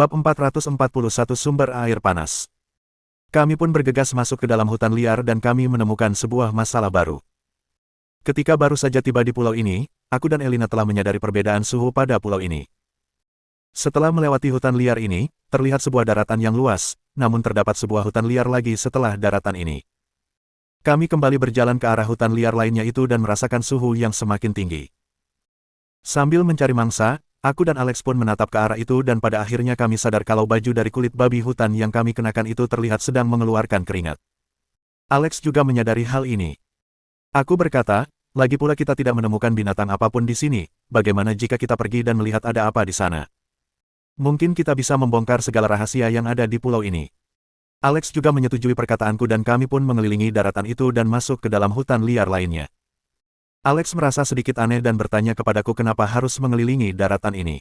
Bab 441 Sumber Air Panas. Kami pun bergegas masuk ke dalam hutan liar dan kami menemukan sebuah masalah baru. Ketika baru saja tiba di pulau ini, aku dan Elina telah menyadari perbedaan suhu pada pulau ini. Setelah melewati hutan liar ini, terlihat sebuah daratan yang luas, namun terdapat sebuah hutan liar lagi setelah daratan ini. Kami kembali berjalan ke arah hutan liar lainnya itu dan merasakan suhu yang semakin tinggi. Sambil mencari mangsa, aku dan Alex pun menatap ke arah itu dan pada akhirnya kami sadar kalau baju dari kulit babi hutan yang kami kenakan itu terlihat sedang mengeluarkan keringat. Alex juga menyadari hal ini. Aku berkata, lagi pula kita tidak menemukan binatang apapun di sini, bagaimana jika kita pergi dan melihat ada apa di sana? Mungkin kita bisa membongkar segala rahasia yang ada di pulau ini. Alex juga menyetujui perkataanku dan kami pun mengelilingi daratan itu dan masuk ke dalam hutan liar lainnya. Alex merasa sedikit aneh dan bertanya kepadaku kenapa harus mengelilingi daratan ini.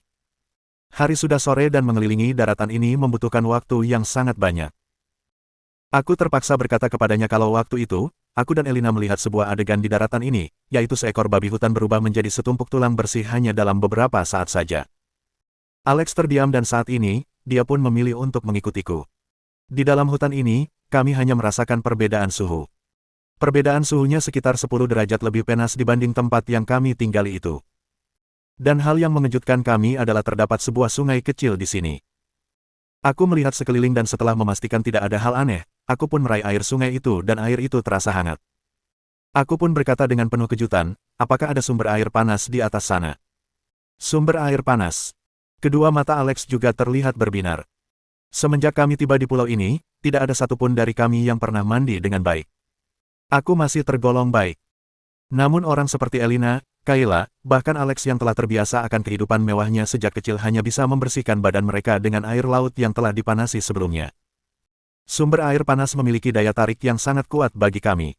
Hari sudah sore dan mengelilingi daratan ini membutuhkan waktu yang sangat banyak. Aku terpaksa berkata kepadanya kalau waktu itu, aku dan Elina melihat sebuah adegan di daratan ini, yaitu seekor babi hutan berubah menjadi setumpuk tulang bersih hanya dalam beberapa saat saja. Alex terdiam dan saat ini, dia pun memilih untuk mengikutiku. Di dalam hutan ini, kami hanya merasakan perbedaan suhu. Perbedaan suhunya sekitar 10 derajat lebih panas dibanding tempat yang kami tinggali itu. Dan hal yang mengejutkan kami adalah terdapat sebuah sungai kecil di sini. Aku melihat sekeliling dan setelah memastikan tidak ada hal aneh, aku pun meraih air sungai itu dan air itu terasa hangat. Aku pun berkata dengan penuh kejutan, apakah ada sumber air panas di atas sana? Sumber air panas. Kedua mata Alex juga terlihat berbinar. Semenjak kami tiba di pulau ini, tidak ada satupun dari kami yang pernah mandi dengan baik. Aku masih tergolong baik. Namun orang seperti Elina, Kayla, bahkan Alex yang telah terbiasa akan kehidupan mewahnya sejak kecil hanya bisa membersihkan badan mereka dengan air laut yang telah dipanasi sebelumnya. Sumber air panas memiliki daya tarik yang sangat kuat bagi kami.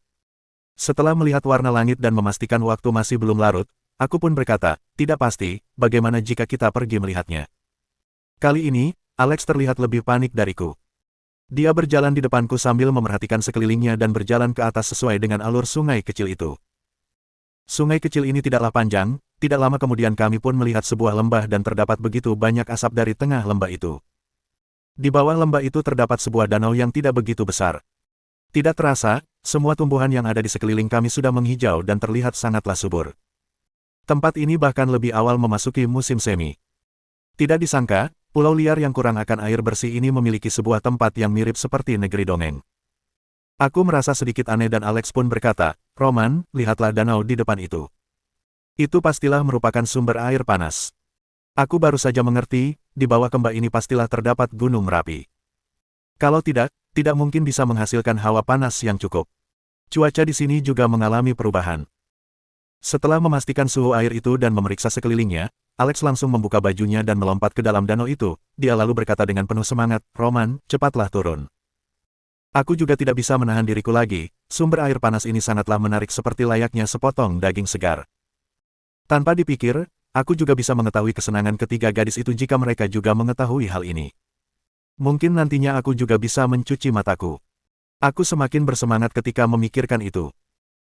Setelah melihat warna langit dan memastikan waktu masih belum larut, aku pun berkata, tidak pasti, bagaimana jika kita pergi melihatnya. Kali ini, Alex terlihat lebih panik dariku. Dia berjalan di depanku sambil memerhatikan sekelilingnya dan berjalan ke atas sesuai dengan alur sungai kecil itu. Sungai kecil ini tidaklah panjang, tidak lama kemudian kami pun melihat sebuah lembah dan terdapat begitu banyak asap dari tengah lembah itu. Di bawah lembah itu terdapat sebuah danau yang tidak begitu besar. Tidak terasa, semua tumbuhan yang ada di sekeliling kami sudah menghijau dan terlihat sangatlah subur. Tempat ini bahkan lebih awal memasuki musim semi. Tidak disangka, pulau liar yang kurang akan air bersih ini memiliki sebuah tempat yang mirip seperti negeri dongeng. Aku merasa sedikit aneh dan Alex pun berkata, Roman, lihatlah danau di depan itu. Itu pastilah merupakan sumber air panas. Aku baru saja mengerti, di bawah kembah ini pastilah terdapat gunung Merapi. Kalau tidak, tidak mungkin bisa menghasilkan hawa panas yang cukup. Cuaca di sini juga mengalami perubahan. Setelah memastikan suhu air itu dan memeriksa sekelilingnya, Alex langsung membuka bajunya dan melompat ke dalam danau itu. Dia lalu berkata dengan penuh semangat, Roman, cepatlah turun. Aku juga tidak bisa menahan diriku lagi, sumber air panas ini sangatlah menarik seperti layaknya sepotong daging segar. Tanpa dipikir, aku juga bisa mengetahui kesenangan ketiga gadis itu jika mereka juga mengetahui hal ini. Mungkin nantinya aku juga bisa mencuci mataku. Aku semakin bersemangat ketika memikirkan itu.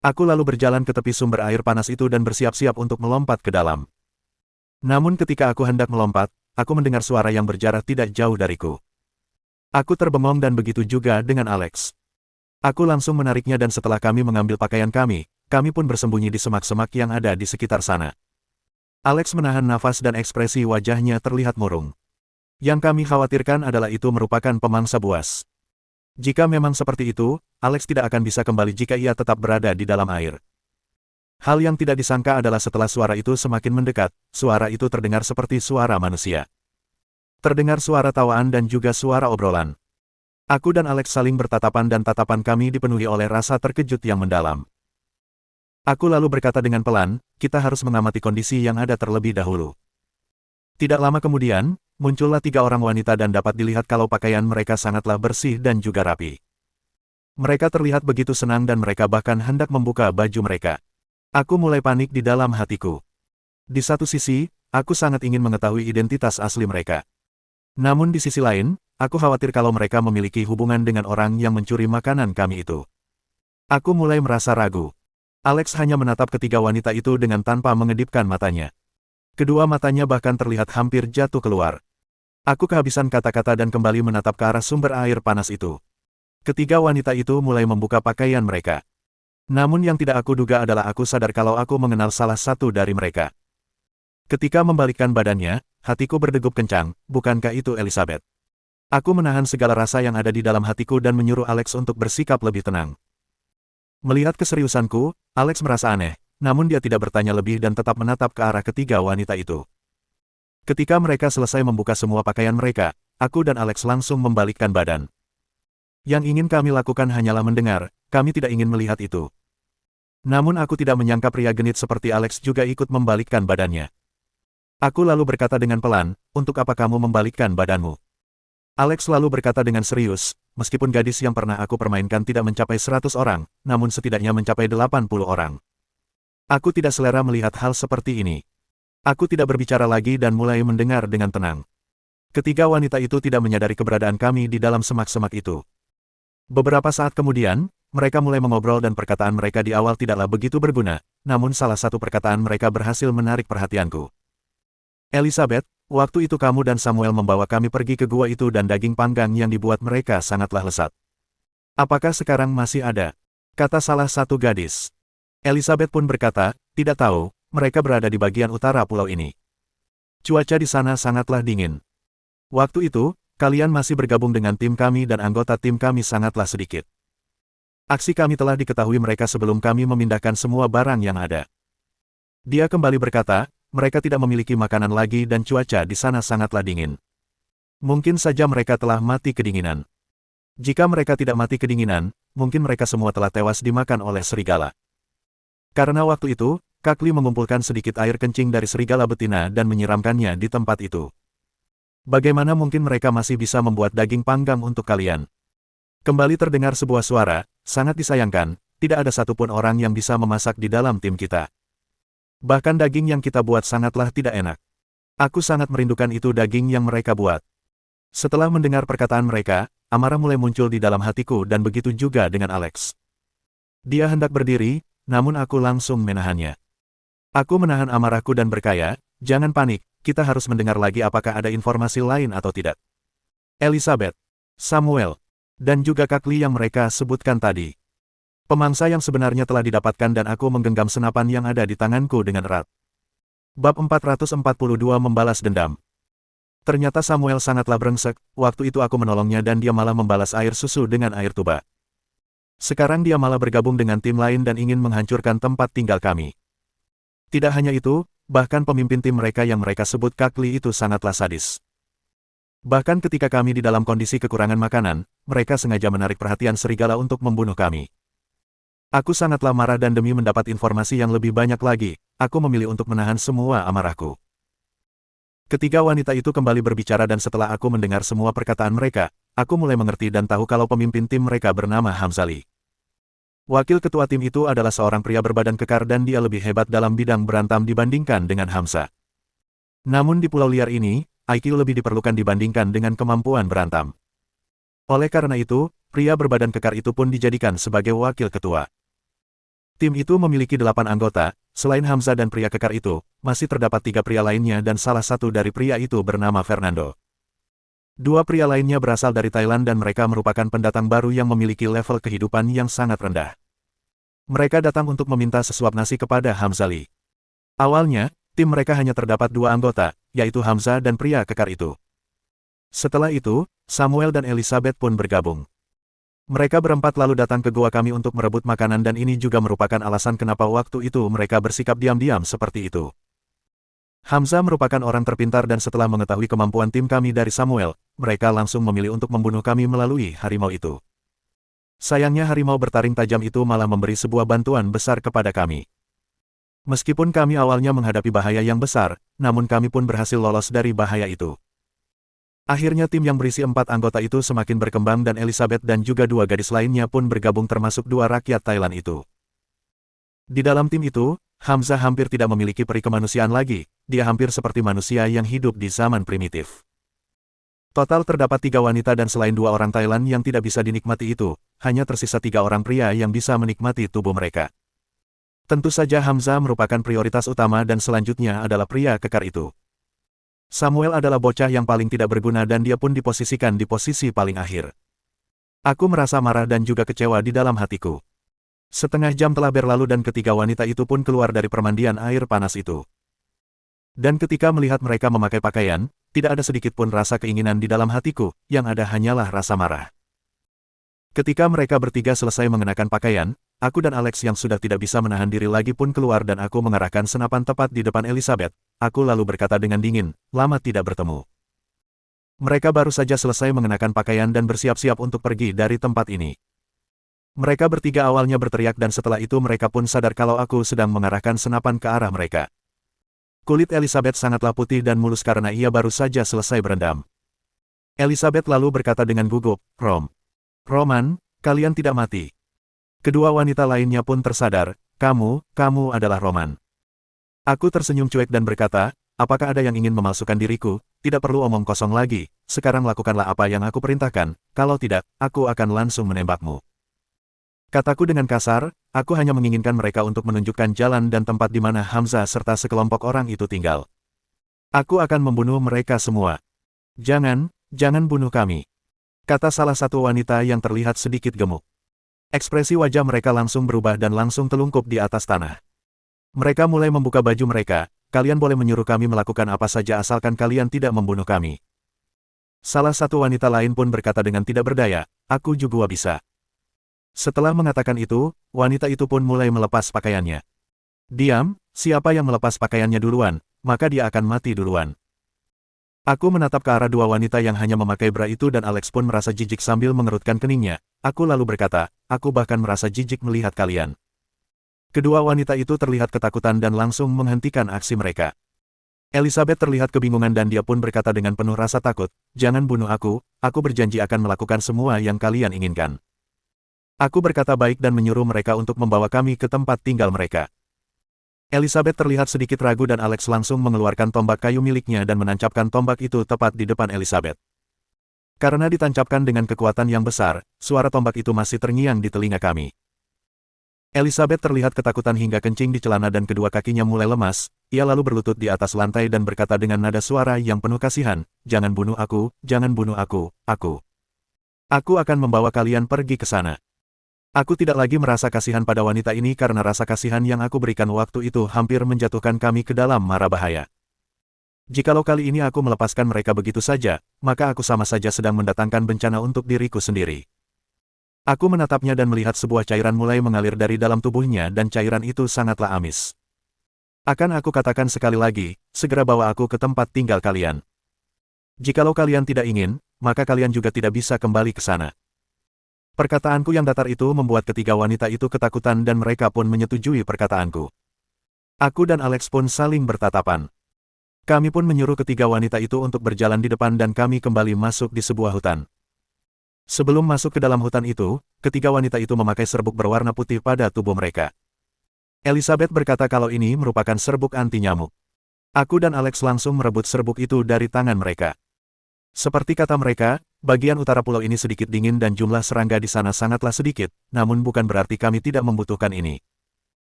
Aku lalu berjalan ke tepi sumber air panas itu dan bersiap-siap untuk melompat ke dalam. Namun ketika aku hendak melompat, aku mendengar suara yang berjarak tidak jauh dariku. Aku terbengong dan begitu juga dengan Alex. Aku langsung menariknya dan setelah kami mengambil pakaian kami pun bersembunyi di semak-semak yang ada di sekitar sana. Alex menahan nafas dan ekspresi wajahnya terlihat murung. Yang kami khawatirkan adalah itu merupakan pemangsa buas. Jika memang seperti itu, Alex tidak akan bisa kembali jika ia tetap berada di dalam air. Hal yang tidak disangka adalah setelah suara itu semakin mendekat, suara itu terdengar seperti suara manusia. Terdengar suara tawaan dan juga suara obrolan. Aku dan Alex saling bertatapan dan tatapan kami dipenuhi oleh rasa terkejut yang mendalam. Aku lalu berkata dengan pelan, kita harus mengamati kondisi yang ada terlebih dahulu. Tidak lama kemudian, muncullah 3 orang wanita dan dapat dilihat kalau pakaian mereka sangatlah bersih dan juga rapi. Mereka terlihat begitu senang dan mereka bahkan hendak membuka baju mereka. Aku mulai panik di dalam hatiku. Di satu sisi, aku sangat ingin mengetahui identitas asli mereka. Namun di sisi lain, aku khawatir kalau mereka memiliki hubungan dengan orang yang mencuri makanan kami itu. Aku mulai merasa ragu. Alex hanya menatap ketiga wanita itu dengan tanpa mengedipkan matanya. Kedua matanya bahkan terlihat hampir jatuh keluar. Aku kehabisan kata-kata dan kembali menatap ke arah sumber air panas itu. Ketiga wanita itu mulai membuka pakaian mereka. Namun yang tidak aku duga adalah aku sadar kalau aku mengenal salah satu dari mereka. Ketika membalikkan badannya, hatiku berdegup kencang, bukankah itu Elizabeth? Aku menahan segala rasa yang ada di dalam hatiku dan menyuruh Alex untuk bersikap lebih tenang. Melihat keseriusanku, Alex merasa aneh, namun dia tidak bertanya lebih dan tetap menatap ke arah ketiga wanita itu. Ketika mereka selesai membuka semua pakaian mereka, aku dan Alex langsung membalikkan badan. Yang ingin kami lakukan hanyalah mendengar, kami tidak ingin melihat itu. Namun aku tidak menyangka pria genit seperti Alex juga ikut membalikkan badannya. Aku lalu berkata dengan pelan, "Untuk apa kamu membalikkan badanmu?" Alex lalu berkata dengan serius, "Meskipun gadis yang pernah aku permainkan tidak mencapai 100 orang, namun setidaknya mencapai 80 orang. Aku tidak selera melihat hal seperti ini." Aku tidak berbicara lagi dan mulai mendengar dengan tenang. Ketiga wanita itu tidak menyadari keberadaan kami di dalam semak-semak itu. Beberapa saat kemudian, mereka mulai mengobrol dan perkataan mereka di awal tidaklah begitu berguna, namun salah satu perkataan mereka berhasil menarik perhatianku. "Elizabeth, waktu itu kamu dan Samuel membawa kami pergi ke gua itu dan daging panggang yang dibuat mereka sangatlah lezat. Apakah sekarang masih ada?" kata salah satu gadis. Elizabeth pun berkata, "Tidak tahu, mereka berada di bagian utara pulau ini. Cuaca di sana sangatlah dingin. Waktu itu, kalian masih bergabung dengan tim kami dan anggota tim kami sangatlah sedikit. Aksi kami telah diketahui mereka sebelum kami memindahkan semua barang yang ada." Dia kembali berkata, "Mereka tidak memiliki makanan lagi dan cuaca di sana sangatlah dingin. Mungkin saja mereka telah mati kedinginan. Jika mereka tidak mati kedinginan, mungkin mereka semua telah tewas dimakan oleh serigala." Karena waktu itu, Kakli mengumpulkan sedikit air kencing dari serigala betina dan menyiramkannya di tempat itu. "Bagaimana mungkin mereka masih bisa membuat daging panggang untuk kalian?" Kembali terdengar sebuah suara, "Sangat disayangkan, tidak ada satupun orang yang bisa memasak di dalam tim kita. Bahkan daging yang kita buat sangatlah tidak enak. Aku sangat merindukan itu daging yang mereka buat." Setelah mendengar perkataan mereka, amarah mulai muncul di dalam hatiku dan begitu juga dengan Alex. Dia hendak berdiri, namun aku langsung menahannya. Aku menahan amarahku dan berkaya, "Jangan panik, kita harus mendengar lagi apakah ada informasi lain atau tidak. Elizabeth, Samuel, dan juga Kakli yang mereka sebutkan tadi. Pemangsa yang sebenarnya telah didapatkan dan aku menggenggam senapan yang ada di tanganku dengan erat." Bab 442 Membalas Dendam. Ternyata Samuel sangatlah brengsek, waktu itu aku menolongnya dan dia malah membalas air susu dengan air tuba. Sekarang dia malah bergabung dengan tim lain dan ingin menghancurkan tempat tinggal kami. Tidak hanya itu, bahkan pemimpin tim mereka yang mereka sebut Kakli itu sangatlah sadis. Bahkan ketika kami di dalam kondisi kekurangan makanan, mereka sengaja menarik perhatian serigala untuk membunuh kami. Aku sangatlah marah dan demi mendapat informasi yang lebih banyak lagi, aku memilih untuk menahan semua amarahku. Ketiga wanita itu kembali berbicara dan setelah aku mendengar semua perkataan mereka, aku mulai mengerti dan tahu kalau pemimpin tim mereka bernama Hamzali. Wakil ketua tim itu adalah seorang pria berbadan kekar dan dia lebih hebat dalam bidang berantam dibandingkan dengan Hamza. Namun di pulau liar ini, IQ lebih diperlukan dibandingkan dengan kemampuan berantam. Oleh karena itu, pria berbadan kekar itu pun dijadikan sebagai wakil ketua. Tim itu memiliki 8 anggota, selain Hamza dan pria kekar itu, masih terdapat 3 pria lainnya dan salah satu dari pria itu bernama Fernando. 2 pria lainnya berasal dari Thailand dan mereka merupakan pendatang baru yang memiliki level kehidupan yang sangat rendah. Mereka datang untuk meminta sesuap nasi kepada Hamzali. Awalnya, tim mereka hanya terdapat 2 anggota, yaitu Hamza dan pria kekar itu. Setelah itu, Samuel dan Elizabeth pun bergabung. Mereka berempat lalu datang ke gua kami untuk merebut makanan dan ini juga merupakan alasan kenapa waktu itu mereka bersikap diam-diam seperti itu. Hamza merupakan orang terpintar dan setelah mengetahui kemampuan tim kami dari Samuel, mereka langsung memilih untuk membunuh kami melalui harimau itu. Sayangnya harimau bertaring tajam itu malah memberi sebuah bantuan besar kepada kami. Meskipun kami awalnya menghadapi bahaya yang besar, namun kami pun berhasil lolos dari bahaya itu. Akhirnya tim yang berisi 4 anggota itu semakin berkembang dan Elizabeth dan juga 2 gadis lainnya pun bergabung termasuk 2 rakyat Thailand itu. Di dalam tim itu, Hamza hampir tidak memiliki peri kemanusiaan lagi, dia hampir seperti manusia yang hidup di zaman primitif. Total terdapat 3 wanita dan selain 2 orang Thailand yang tidak bisa dinikmati itu, hanya tersisa 3 orang pria yang bisa menikmati tubuh mereka. Tentu saja Hamza merupakan prioritas utama dan selanjutnya adalah pria kekar itu. Samuel adalah bocah yang paling tidak berguna dan dia pun diposisikan di posisi paling akhir. Aku merasa marah dan juga kecewa di dalam hatiku. Setengah jam telah berlalu dan ketiga wanita itu pun keluar dari permandian air panas itu. Dan ketika melihat mereka memakai pakaian, tidak ada sedikit pun rasa keinginan di dalam hatiku, yang ada hanyalah rasa marah. Ketika mereka bertiga selesai mengenakan pakaian, aku dan Alex yang sudah tidak bisa menahan diri lagi pun keluar dan aku mengarahkan senapan tepat di depan Elizabeth. Aku lalu berkata dengan dingin, lama tidak bertemu. Mereka baru saja selesai mengenakan pakaian dan bersiap-siap untuk pergi dari tempat ini. Mereka bertiga awalnya berteriak dan setelah itu mereka pun sadar kalau aku sedang mengarahkan senapan ke arah mereka. Kulit Elizabeth sangatlah putih dan mulus karena ia baru saja selesai berendam. Elizabeth lalu berkata dengan gugup, Roman, kalian tidak mati. Kedua wanita lainnya pun tersadar, kamu adalah Roman. Aku tersenyum cuek dan berkata, apakah ada yang ingin memalsukan diriku? Tidak perlu omong kosong lagi, sekarang lakukanlah apa yang aku perintahkan, kalau tidak, aku akan langsung menembakmu. Kataku dengan kasar, aku hanya menginginkan mereka untuk menunjukkan jalan dan tempat di mana Hamzah serta sekelompok orang itu tinggal. Aku akan membunuh mereka semua. Jangan bunuh kami. Kata salah satu wanita yang terlihat sedikit gemuk. Ekspresi wajah mereka langsung berubah dan langsung telungkup di atas tanah. Mereka mulai membuka baju mereka, kalian boleh menyuruh kami melakukan apa saja asalkan kalian tidak membunuh kami. Salah satu wanita lain pun berkata dengan tidak berdaya, aku juga bisa. Setelah mengatakan itu, wanita itu pun mulai melepas pakaiannya. Diam, siapa yang melepas pakaiannya duluan, maka dia akan mati duluan. Aku menatap ke arah dua wanita yang hanya memakai bra itu dan Alex pun merasa jijik sambil mengerutkan keningnya. Aku lalu berkata, aku bahkan merasa jijik melihat kalian. Kedua wanita itu terlihat ketakutan dan langsung menghentikan aksi mereka. Elizabeth terlihat kebingungan dan dia pun berkata dengan penuh rasa takut, jangan bunuh aku berjanji akan melakukan semua yang kalian inginkan. Aku berkata baik dan menyuruh mereka untuk membawa kami ke tempat tinggal mereka. Elizabeth terlihat sedikit ragu dan Alex langsung mengeluarkan tombak kayu miliknya dan menancapkan tombak itu tepat di depan Elizabeth. Karena ditancapkan dengan kekuatan yang besar, suara tombak itu masih terngiang di telinga kami. Elizabeth terlihat ketakutan hingga kencing di celana dan kedua kakinya mulai lemas, ia lalu berlutut di atas lantai dan berkata dengan nada suara yang penuh kasihan, jangan bunuh aku. Aku akan membawa kalian pergi ke sana. Aku tidak lagi merasa kasihan pada wanita ini karena rasa kasihan yang aku berikan waktu itu hampir menjatuhkan kami ke dalam mara bahaya. Jikalau kali ini aku melepaskan mereka begitu saja, maka aku sama saja sedang mendatangkan bencana untuk diriku sendiri. Aku menatapnya dan melihat sebuah cairan mulai mengalir dari dalam tubuhnya dan cairan itu sangatlah amis. Akan aku katakan sekali lagi, segera bawa aku ke tempat tinggal kalian. Jikalau kalian tidak ingin, maka kalian juga tidak bisa kembali ke sana. Perkataanku yang datar itu membuat ketiga wanita itu ketakutan dan mereka pun menyetujui perkataanku. Aku dan Alex pun saling bertatapan. Kami pun menyuruh ketiga wanita itu untuk berjalan di depan dan kami kembali masuk di sebuah hutan. Sebelum masuk ke dalam hutan itu, ketiga wanita itu memakai serbuk berwarna putih pada tubuh mereka. Elizabeth berkata kalau ini merupakan serbuk anti nyamuk. Aku dan Alex langsung merebut serbuk itu dari tangan mereka. Seperti kata mereka, bagian utara pulau ini sedikit dingin dan jumlah serangga di sana sangatlah sedikit, namun bukan berarti kami tidak membutuhkan ini.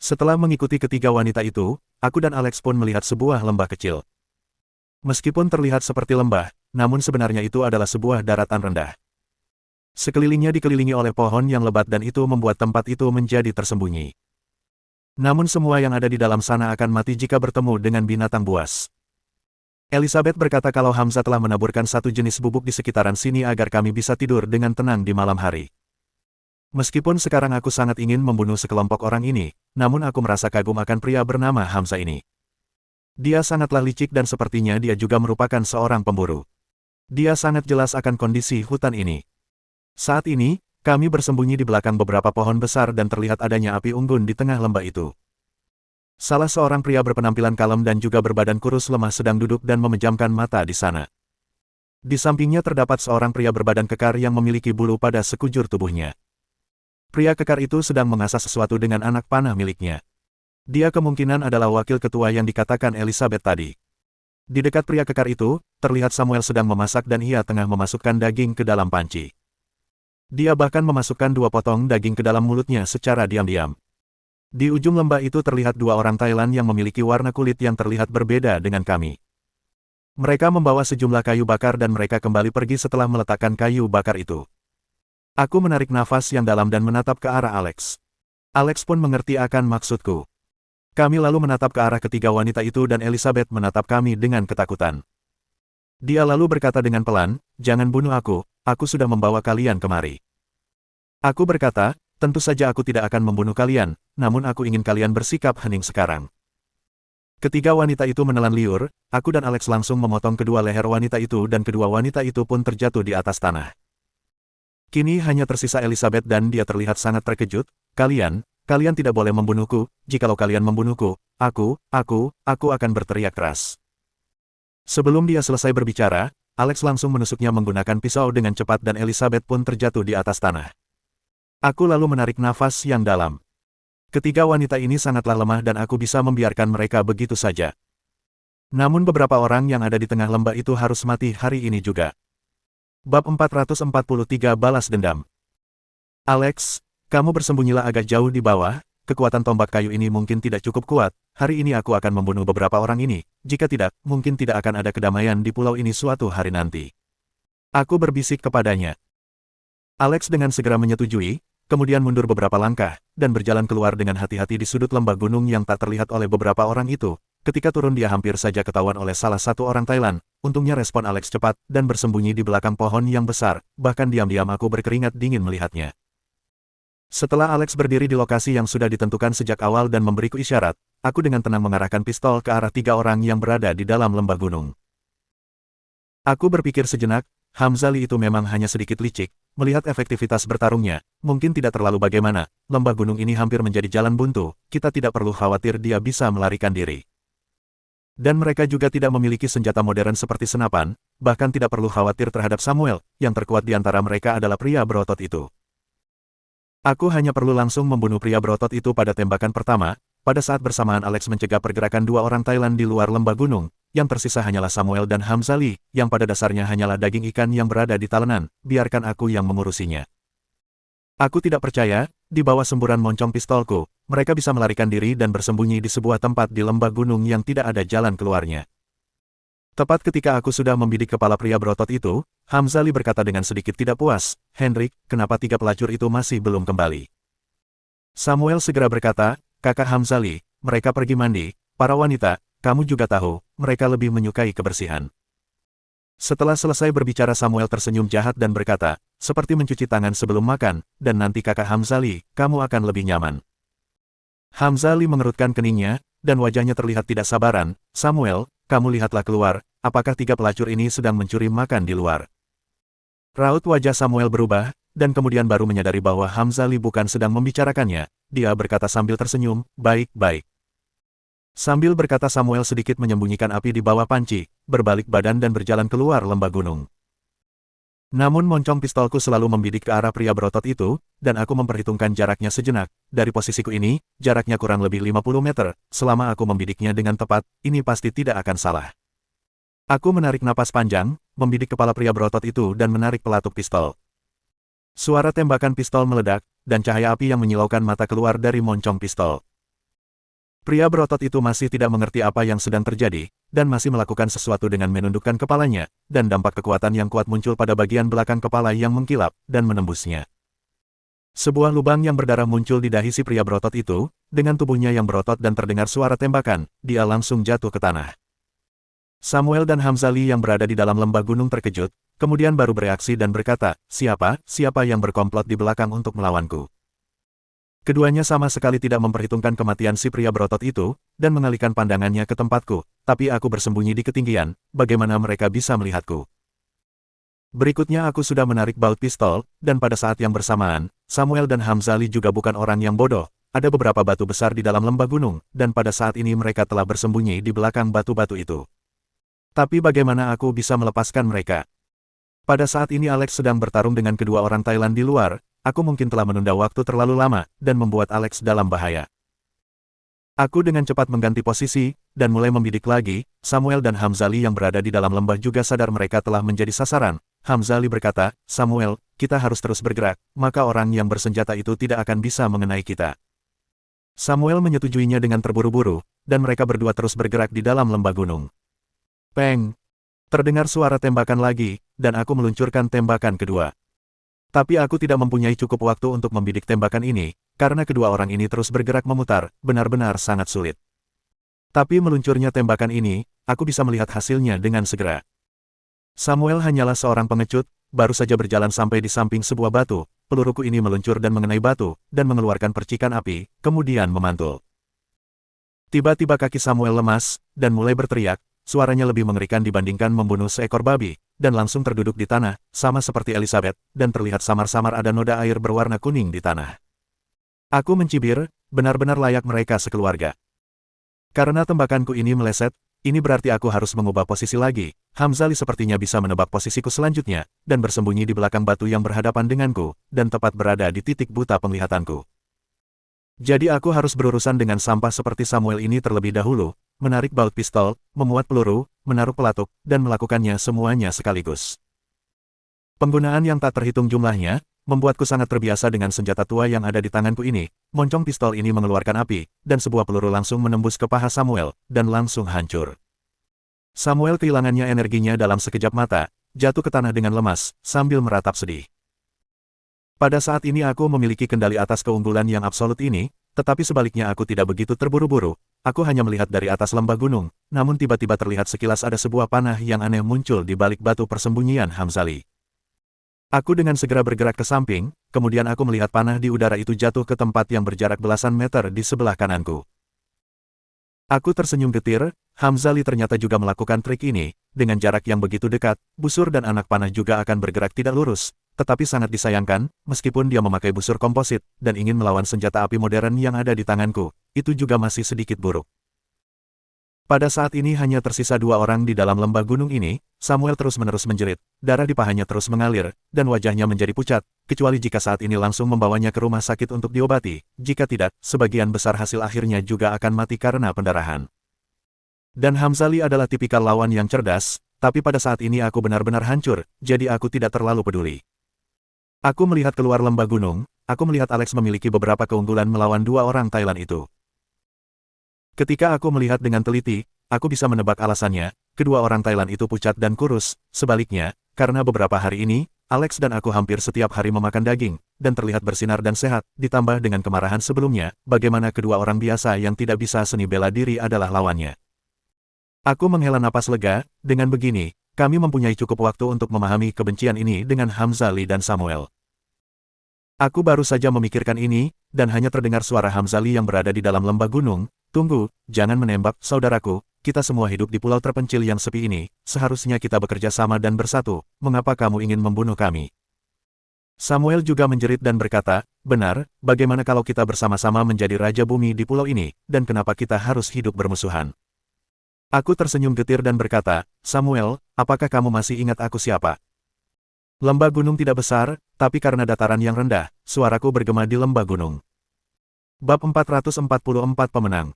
Setelah mengikuti ketiga wanita itu, aku dan Alex pun melihat sebuah lembah kecil. Meskipun terlihat seperti lembah, namun sebenarnya itu adalah sebuah daratan rendah. Sekelilingnya dikelilingi oleh pohon yang lebat dan itu membuat tempat itu menjadi tersembunyi. Namun semua yang ada di dalam sana akan mati jika bertemu dengan binatang buas. Elizabeth berkata kalau Hamzah telah menaburkan satu jenis bubuk di sekitaran sini agar kami bisa tidur dengan tenang di malam hari. Meskipun sekarang aku sangat ingin membunuh sekelompok orang ini, namun aku merasa kagum akan pria bernama Hamzah ini. Dia sangatlah licik dan sepertinya dia juga merupakan seorang pemburu. Dia sangat jelas akan kondisi hutan ini. Saat ini, kami bersembunyi di belakang beberapa pohon besar dan terlihat adanya api unggun di tengah lembah itu. Salah seorang pria berpenampilan kalem dan juga berbadan kurus lemah sedang duduk dan memejamkan mata di sana. Di sampingnya terdapat seorang pria berbadan kekar yang memiliki bulu pada sekujur tubuhnya. Pria kekar itu sedang mengasah sesuatu dengan anak panah miliknya. Dia kemungkinan adalah wakil ketua yang dikatakan Elizabeth tadi. Di dekat pria kekar itu, terlihat Samuel sedang memasak dan ia tengah memasukkan daging ke dalam panci. Dia bahkan memasukkan 2 potong daging ke dalam mulutnya secara diam-diam. Di ujung lembah itu terlihat 2 orang Thailand yang memiliki warna kulit yang terlihat berbeda dengan kami. Mereka membawa sejumlah kayu bakar dan mereka kembali pergi setelah meletakkan kayu bakar itu. Aku menarik nafas yang dalam dan menatap ke arah Alex. Alex pun mengerti akan maksudku. Kami lalu menatap ke arah ketiga wanita itu dan Elizabeth menatap kami dengan ketakutan. Dia lalu berkata dengan pelan, "Jangan bunuh aku sudah membawa kalian kemari." Aku berkata, "Tentu saja aku tidak akan membunuh kalian, namun aku ingin kalian bersikap hening sekarang." Ketiga wanita itu menelan liur, aku dan Alex langsung memotong kedua leher wanita itu dan kedua wanita itu pun terjatuh di atas tanah. Kini hanya tersisa Elizabeth dan dia terlihat sangat terkejut. Kalian tidak boleh membunuhku, jikalau kalian membunuhku, aku akan berteriak keras." Sebelum dia selesai berbicara, Alex langsung menusuknya menggunakan pisau dengan cepat dan Elizabeth pun terjatuh di atas tanah. Aku lalu menarik nafas yang dalam. Ketiga wanita ini sangatlah lemah dan aku bisa membiarkan mereka begitu saja. Namun beberapa orang yang ada di tengah lembah itu harus mati hari ini juga. Bab 443 Balas Dendam. Alex, kamu bersembunyilah agak jauh di bawah, kekuatan tombak kayu ini mungkin tidak cukup kuat, hari ini aku akan membunuh beberapa orang ini, jika tidak, mungkin tidak akan ada kedamaian di pulau ini suatu hari nanti. Aku berbisik kepadanya. Alex dengan segera menyetujui, kemudian mundur beberapa langkah, dan berjalan keluar dengan hati-hati di sudut lembah gunung yang tak terlihat oleh beberapa orang itu. Ketika turun dia hampir saja ketahuan oleh salah satu orang Thailand, untungnya respon Alex cepat, dan bersembunyi di belakang pohon yang besar, bahkan diam-diam aku berkeringat dingin melihatnya. Setelah Alex berdiri di lokasi yang sudah ditentukan sejak awal dan memberiku isyarat, aku dengan tenang mengarahkan pistol ke arah tiga orang yang berada di dalam lembah gunung. Aku berpikir sejenak, Hamzali itu memang hanya sedikit licik, melihat efektivitas bertarungnya, mungkin tidak terlalu bagaimana, lembah gunung ini hampir menjadi jalan buntu, kita tidak perlu khawatir dia bisa melarikan diri. Dan mereka juga tidak memiliki senjata modern seperti senapan, bahkan tidak perlu khawatir terhadap Samuel, yang terkuat di antara mereka adalah pria berotot itu. Aku hanya perlu langsung membunuh pria berotot itu pada tembakan pertama, pada saat bersamaan Alex mencegah pergerakan dua orang Thailand di luar lembah gunung. Yang tersisa hanyalah Samuel dan Hamzali, yang pada dasarnya hanyalah daging ikan yang berada di talenan, biarkan aku yang mengurusinya. Aku tidak percaya, di bawah semburan moncong pistolku, mereka bisa melarikan diri dan bersembunyi di sebuah tempat di lembah gunung yang tidak ada jalan keluarnya. Tepat ketika aku sudah membidik kepala pria berotot itu, Hamzali berkata dengan sedikit tidak puas, "Hendrik, kenapa tiga pelacur itu masih belum kembali?" Samuel segera berkata, "Kakak Hamzali, mereka pergi mandi, para wanita, kamu juga tahu, mereka lebih menyukai kebersihan." Setelah selesai berbicara Samuel tersenyum jahat dan berkata, "Seperti mencuci tangan sebelum makan, dan nanti kakak Hamzali, kamu akan lebih nyaman." Hamzali mengerutkan keningnya, dan wajahnya terlihat tidak sabaran. "Samuel, kamu lihatlah keluar, apakah tiga pelacur ini sedang mencuri makan di luar?" Raut wajah Samuel berubah, dan kemudian baru menyadari bahwa Hamzali bukan sedang membicarakannya. Dia berkata sambil tersenyum, "Baik-baik." Sambil berkata Samuel sedikit menyembunyikan api di bawah panci, berbalik badan dan berjalan keluar lembah gunung. Namun moncong pistolku selalu membidik ke arah pria berotot itu, dan aku memperhitungkan jaraknya sejenak. Dari posisiku ini, jaraknya kurang lebih 50 meter, selama aku membidiknya dengan tepat, ini pasti tidak akan salah. Aku menarik napas panjang, membidik kepala pria berotot itu dan menarik pelatuk pistol. Suara tembakan pistol meledak, dan cahaya api yang menyilaukan mata keluar dari moncong pistol. Pria berotot itu masih tidak mengerti apa yang sedang terjadi, dan masih melakukan sesuatu dengan menundukkan kepalanya, dan dampak kekuatan yang kuat muncul pada bagian belakang kepala yang mengkilap, dan menembusnya. Sebuah lubang yang berdarah muncul di dahi si pria berotot itu, dengan tubuhnya yang berotot dan terdengar suara tembakan, dia langsung jatuh ke tanah. Samuel dan Hamzali yang berada di dalam lembah gunung terkejut, kemudian baru bereaksi dan berkata, siapa yang berkomplot di belakang untuk melawanku?" Keduanya sama sekali tidak memperhitungkan kematian si pria berotot itu, dan mengalihkan pandangannya ke tempatku, tapi aku bersembunyi di ketinggian, bagaimana mereka bisa melihatku? Berikutnya aku sudah menarik baut pistol, dan pada saat yang bersamaan, Samuel dan Hamzali juga bukan orang yang bodoh, ada beberapa batu besar di dalam lembah gunung, dan pada saat ini mereka telah bersembunyi di belakang batu-batu itu. Tapi bagaimana aku bisa melepaskan mereka? Pada saat ini Alex sedang bertarung dengan kedua orang Thailand di luar. Aku mungkin telah menunda waktu terlalu lama, dan membuat Alex dalam bahaya. Aku dengan cepat mengganti posisi, dan mulai membidik lagi. Samuel dan Hamzali yang berada di dalam lembah juga sadar mereka telah menjadi sasaran. Hamzali berkata, "Samuel, kita harus terus bergerak, maka orang yang bersenjata itu tidak akan bisa mengenai kita." Samuel menyetujuinya dengan terburu-buru, dan mereka berdua terus bergerak di dalam lembah gunung. Peng! Terdengar suara tembakan lagi, dan aku meluncurkan tembakan kedua. Tapi aku tidak mempunyai cukup waktu untuk membidik tembakan ini, karena kedua orang ini terus bergerak memutar, benar-benar sangat sulit. Tapi meluncurnya tembakan ini, aku bisa melihat hasilnya dengan segera. Samuel hanyalah seorang pengecut, baru saja berjalan sampai di samping sebuah batu, peluruku ini meluncur dan mengenai batu, dan mengeluarkan percikan api, kemudian memantul. Tiba-tiba kaki Samuel lemas, dan mulai berteriak, suaranya lebih mengerikan dibandingkan membunuh seekor babi, dan langsung terduduk di tanah, sama seperti Elizabeth, dan terlihat samar-samar ada noda air berwarna kuning di tanah. Aku mencibir, benar-benar layak mereka sekeluarga. Karena tembakanku ini meleset, ini berarti aku harus mengubah posisi lagi. Hamzali sepertinya bisa menebak posisiku selanjutnya, dan bersembunyi di belakang batu yang berhadapan denganku, dan tepat berada di titik buta penglihatanku. Jadi aku harus berurusan dengan sampah seperti Samuel ini terlebih dahulu, menarik baut pistol, memuat peluru, menaruh pelatuk, dan melakukannya semuanya sekaligus. Penggunaan yang tak terhitung jumlahnya, membuatku sangat terbiasa dengan senjata tua yang ada di tanganku ini. Moncong pistol ini mengeluarkan api, dan sebuah peluru langsung menembus ke paha Samuel, dan langsung hancur. Samuel kehilangannya energinya dalam sekejap mata, jatuh ke tanah dengan lemas, sambil meratap sedih. Pada saat ini aku memiliki kendali atas keunggulan yang absolut ini, tetapi sebaliknya aku tidak begitu terburu-buru. Aku hanya melihat dari atas lembah gunung, namun tiba-tiba terlihat sekilas ada sebuah panah yang aneh muncul di balik batu persembunyian Hamzali. Aku dengan segera bergerak ke samping, kemudian aku melihat panah di udara itu jatuh ke tempat yang berjarak belasan meter di sebelah kananku. Aku tersenyum getir, Hamzali ternyata juga melakukan trik ini, dengan jarak yang begitu dekat, busur dan anak panah juga akan bergerak tidak lurus. Tetapi sangat disayangkan, meskipun dia memakai busur komposit, dan ingin melawan senjata api modern yang ada di tanganku, itu juga masih sedikit buruk. Pada saat ini hanya tersisa dua orang di dalam lembah gunung ini, Samuel terus-menerus menjerit, darah di pahanya terus mengalir, dan wajahnya menjadi pucat, kecuali jika saat ini langsung membawanya ke rumah sakit untuk diobati, jika tidak, sebagian besar hasil akhirnya juga akan mati karena pendarahan. Dan Hamzali adalah tipikal lawan yang cerdas, tapi pada saat ini aku benar-benar hancur, jadi aku tidak terlalu peduli. Aku melihat keluar lembah gunung, aku melihat Alex memiliki beberapa keunggulan melawan dua orang Thailand itu. Ketika aku melihat dengan teliti, aku bisa menebak alasannya, kedua orang Thailand itu pucat dan kurus, sebaliknya, karena beberapa hari ini, Alex dan aku hampir setiap hari memakan daging, dan terlihat bersinar dan sehat, ditambah dengan kemarahan sebelumnya, bagaimana kedua orang biasa yang tidak bisa seni bela diri adalah lawannya. Aku menghela napas lega, dengan begini, kami mempunyai cukup waktu untuk memahami kebencian ini dengan Hamzali dan Samuel. Aku baru saja memikirkan ini, dan hanya terdengar suara Hamzali yang berada di dalam lembah gunung. Tunggu, jangan menembak, saudaraku, kita semua hidup di pulau terpencil yang sepi ini, seharusnya kita bekerja sama dan bersatu, mengapa kamu ingin membunuh kami? Samuel juga menjerit dan berkata, benar, bagaimana kalau kita bersama-sama menjadi raja bumi di pulau ini, dan kenapa kita harus hidup bermusuhan? Aku tersenyum getir dan berkata, Samuel, apakah kamu masih ingat aku siapa? Lembah gunung tidak besar, tapi karena dataran yang rendah, suaraku bergema di lembah gunung. Bab 444 Pemenang.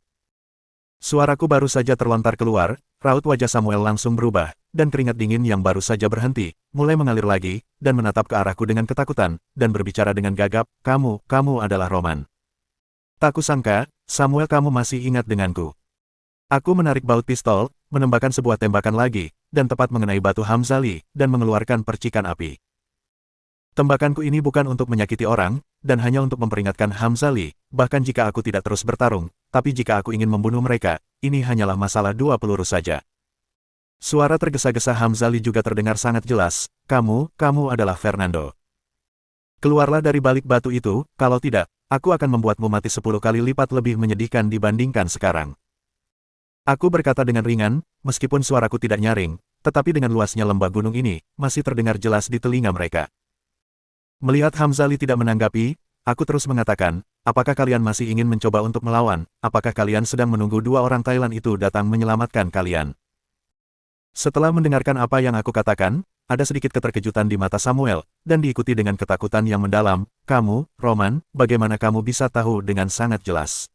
Suaraku baru saja terlontar keluar, raut wajah Samuel langsung berubah, dan keringat dingin yang baru saja berhenti, mulai mengalir lagi, dan menatap ke arahku dengan ketakutan, dan berbicara dengan gagap, kamu adalah Roman. Tak kusangka, Samuel kamu masih ingat denganku. Aku menarik baut pistol, menembakkan sebuah tembakan lagi, dan tepat mengenai batu Hamzali, dan mengeluarkan percikan api. Tembakanku ini bukan untuk menyakiti orang, dan hanya untuk memperingatkan Hamzali, bahkan jika aku tidak terus bertarung, tapi jika aku ingin membunuh mereka, ini hanyalah masalah 2 peluru saja. Suara tergesa-gesa Hamzali juga terdengar sangat jelas, kamu adalah Fernando. Keluarlah dari balik batu itu, kalau tidak, aku akan membuatmu mati 10 kali lipat lebih menyedihkan dibandingkan sekarang. Aku berkata dengan ringan, meskipun suaraku tidak nyaring, tetapi dengan luasnya lembah gunung ini, masih terdengar jelas di telinga mereka. Melihat Hamzali tidak menanggapi, aku terus mengatakan, apakah kalian masih ingin mencoba untuk melawan, apakah kalian sedang menunggu dua orang Thailand itu datang menyelamatkan kalian? Setelah mendengarkan apa yang aku katakan, ada sedikit keterkejutan di mata Samuel, dan diikuti dengan ketakutan yang mendalam, kamu, Roman, bagaimana kamu bisa tahu dengan sangat jelas?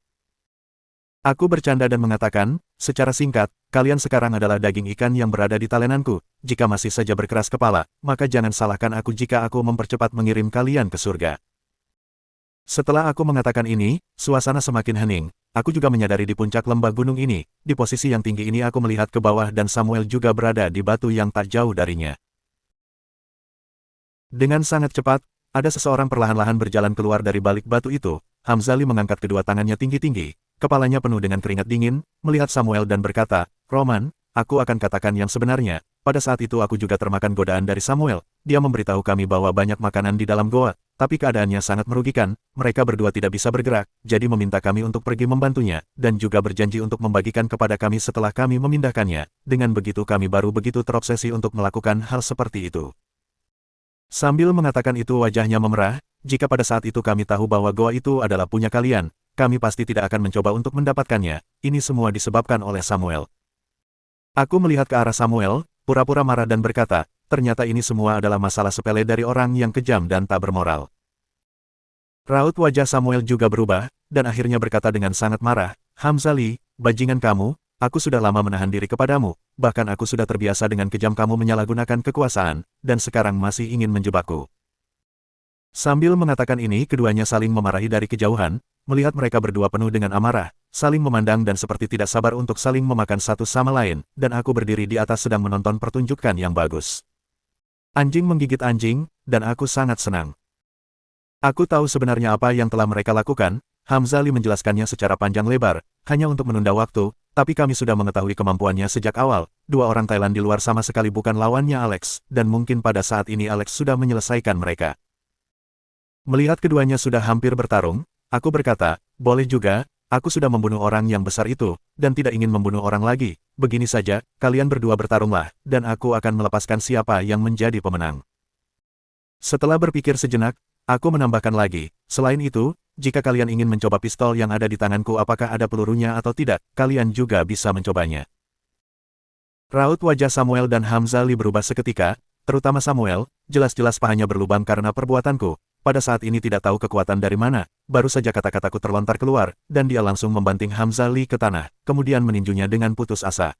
Aku bercanda dan mengatakan, secara singkat, kalian sekarang adalah daging ikan yang berada di talenanku, jika masih saja berkeras kepala, maka jangan salahkan aku jika aku mempercepat mengirim kalian ke surga. Setelah aku mengatakan ini, suasana semakin hening. Aku juga menyadari di puncak lembah gunung ini, di posisi yang tinggi ini aku melihat ke bawah dan Samuel juga berada di batu yang tak jauh darinya. Dengan sangat cepat, ada seseorang perlahan-lahan berjalan keluar dari balik batu itu. Hamzali mengangkat kedua tangannya tinggi-tinggi, kepalanya penuh dengan keringat dingin, melihat Samuel dan berkata, "Roman, aku akan katakan yang sebenarnya. Pada saat itu aku juga termakan godaan dari Samuel. Dia memberitahu kami bahwa banyak makanan di dalam goa, tapi keadaannya sangat merugikan. Mereka berdua tidak bisa bergerak, jadi meminta kami untuk pergi membantunya, dan juga berjanji untuk membagikan kepada kami setelah kami memindahkannya. Dengan begitu kami baru begitu terobsesi untuk melakukan hal seperti itu." Sambil mengatakan itu wajahnya memerah, jika pada saat itu kami tahu bahwa goa itu adalah punya kalian, kami pasti tidak akan mencoba untuk mendapatkannya. Ini semua disebabkan oleh Samuel. Aku melihat ke arah Samuel, pura-pura marah dan berkata, ternyata ini semua adalah masalah sepele dari orang yang kejam dan tak bermoral. Raut wajah Samuel juga berubah, dan akhirnya berkata dengan sangat marah, "Hamzali, bajingan kamu, aku sudah lama menahan diri kepadamu, bahkan aku sudah terbiasa dengan kejam kamu menyalahgunakan kekuasaan, dan sekarang masih ingin menjebakku." Sambil mengatakan ini keduanya saling memarahi dari kejauhan, melihat mereka berdua penuh dengan amarah, saling memandang dan seperti tidak sabar untuk saling memakan satu sama lain, dan aku berdiri di atas sedang menonton pertunjukan yang bagus. Anjing menggigit anjing, dan aku sangat senang. Aku tahu sebenarnya apa yang telah mereka lakukan. Hamzali menjelaskannya secara panjang lebar, hanya untuk menunda waktu, tapi kami sudah mengetahui kemampuannya sejak awal. Dua orang Thailand di luar sama sekali bukan lawannya Alex, dan mungkin pada saat ini Alex sudah menyelesaikan mereka. Melihat keduanya sudah hampir bertarung, aku berkata, boleh juga, aku sudah membunuh orang yang besar itu, dan tidak ingin membunuh orang lagi. Begini saja, kalian berdua bertarunglah, dan aku akan melepaskan siapa yang menjadi pemenang. Setelah berpikir sejenak, aku menambahkan lagi, selain itu, jika kalian ingin mencoba pistol yang ada di tanganku apakah ada pelurunya atau tidak, kalian juga bisa mencobanya. Raut wajah Samuel dan Hamzali berubah seketika, terutama Samuel, jelas-jelas pahanya berlubang karena perbuatanku. Pada saat ini tidak tahu kekuatan dari mana, baru saja kata-kataku terlontar keluar, dan dia langsung membanting Hamzali ke tanah, kemudian meninjunya dengan putus asa.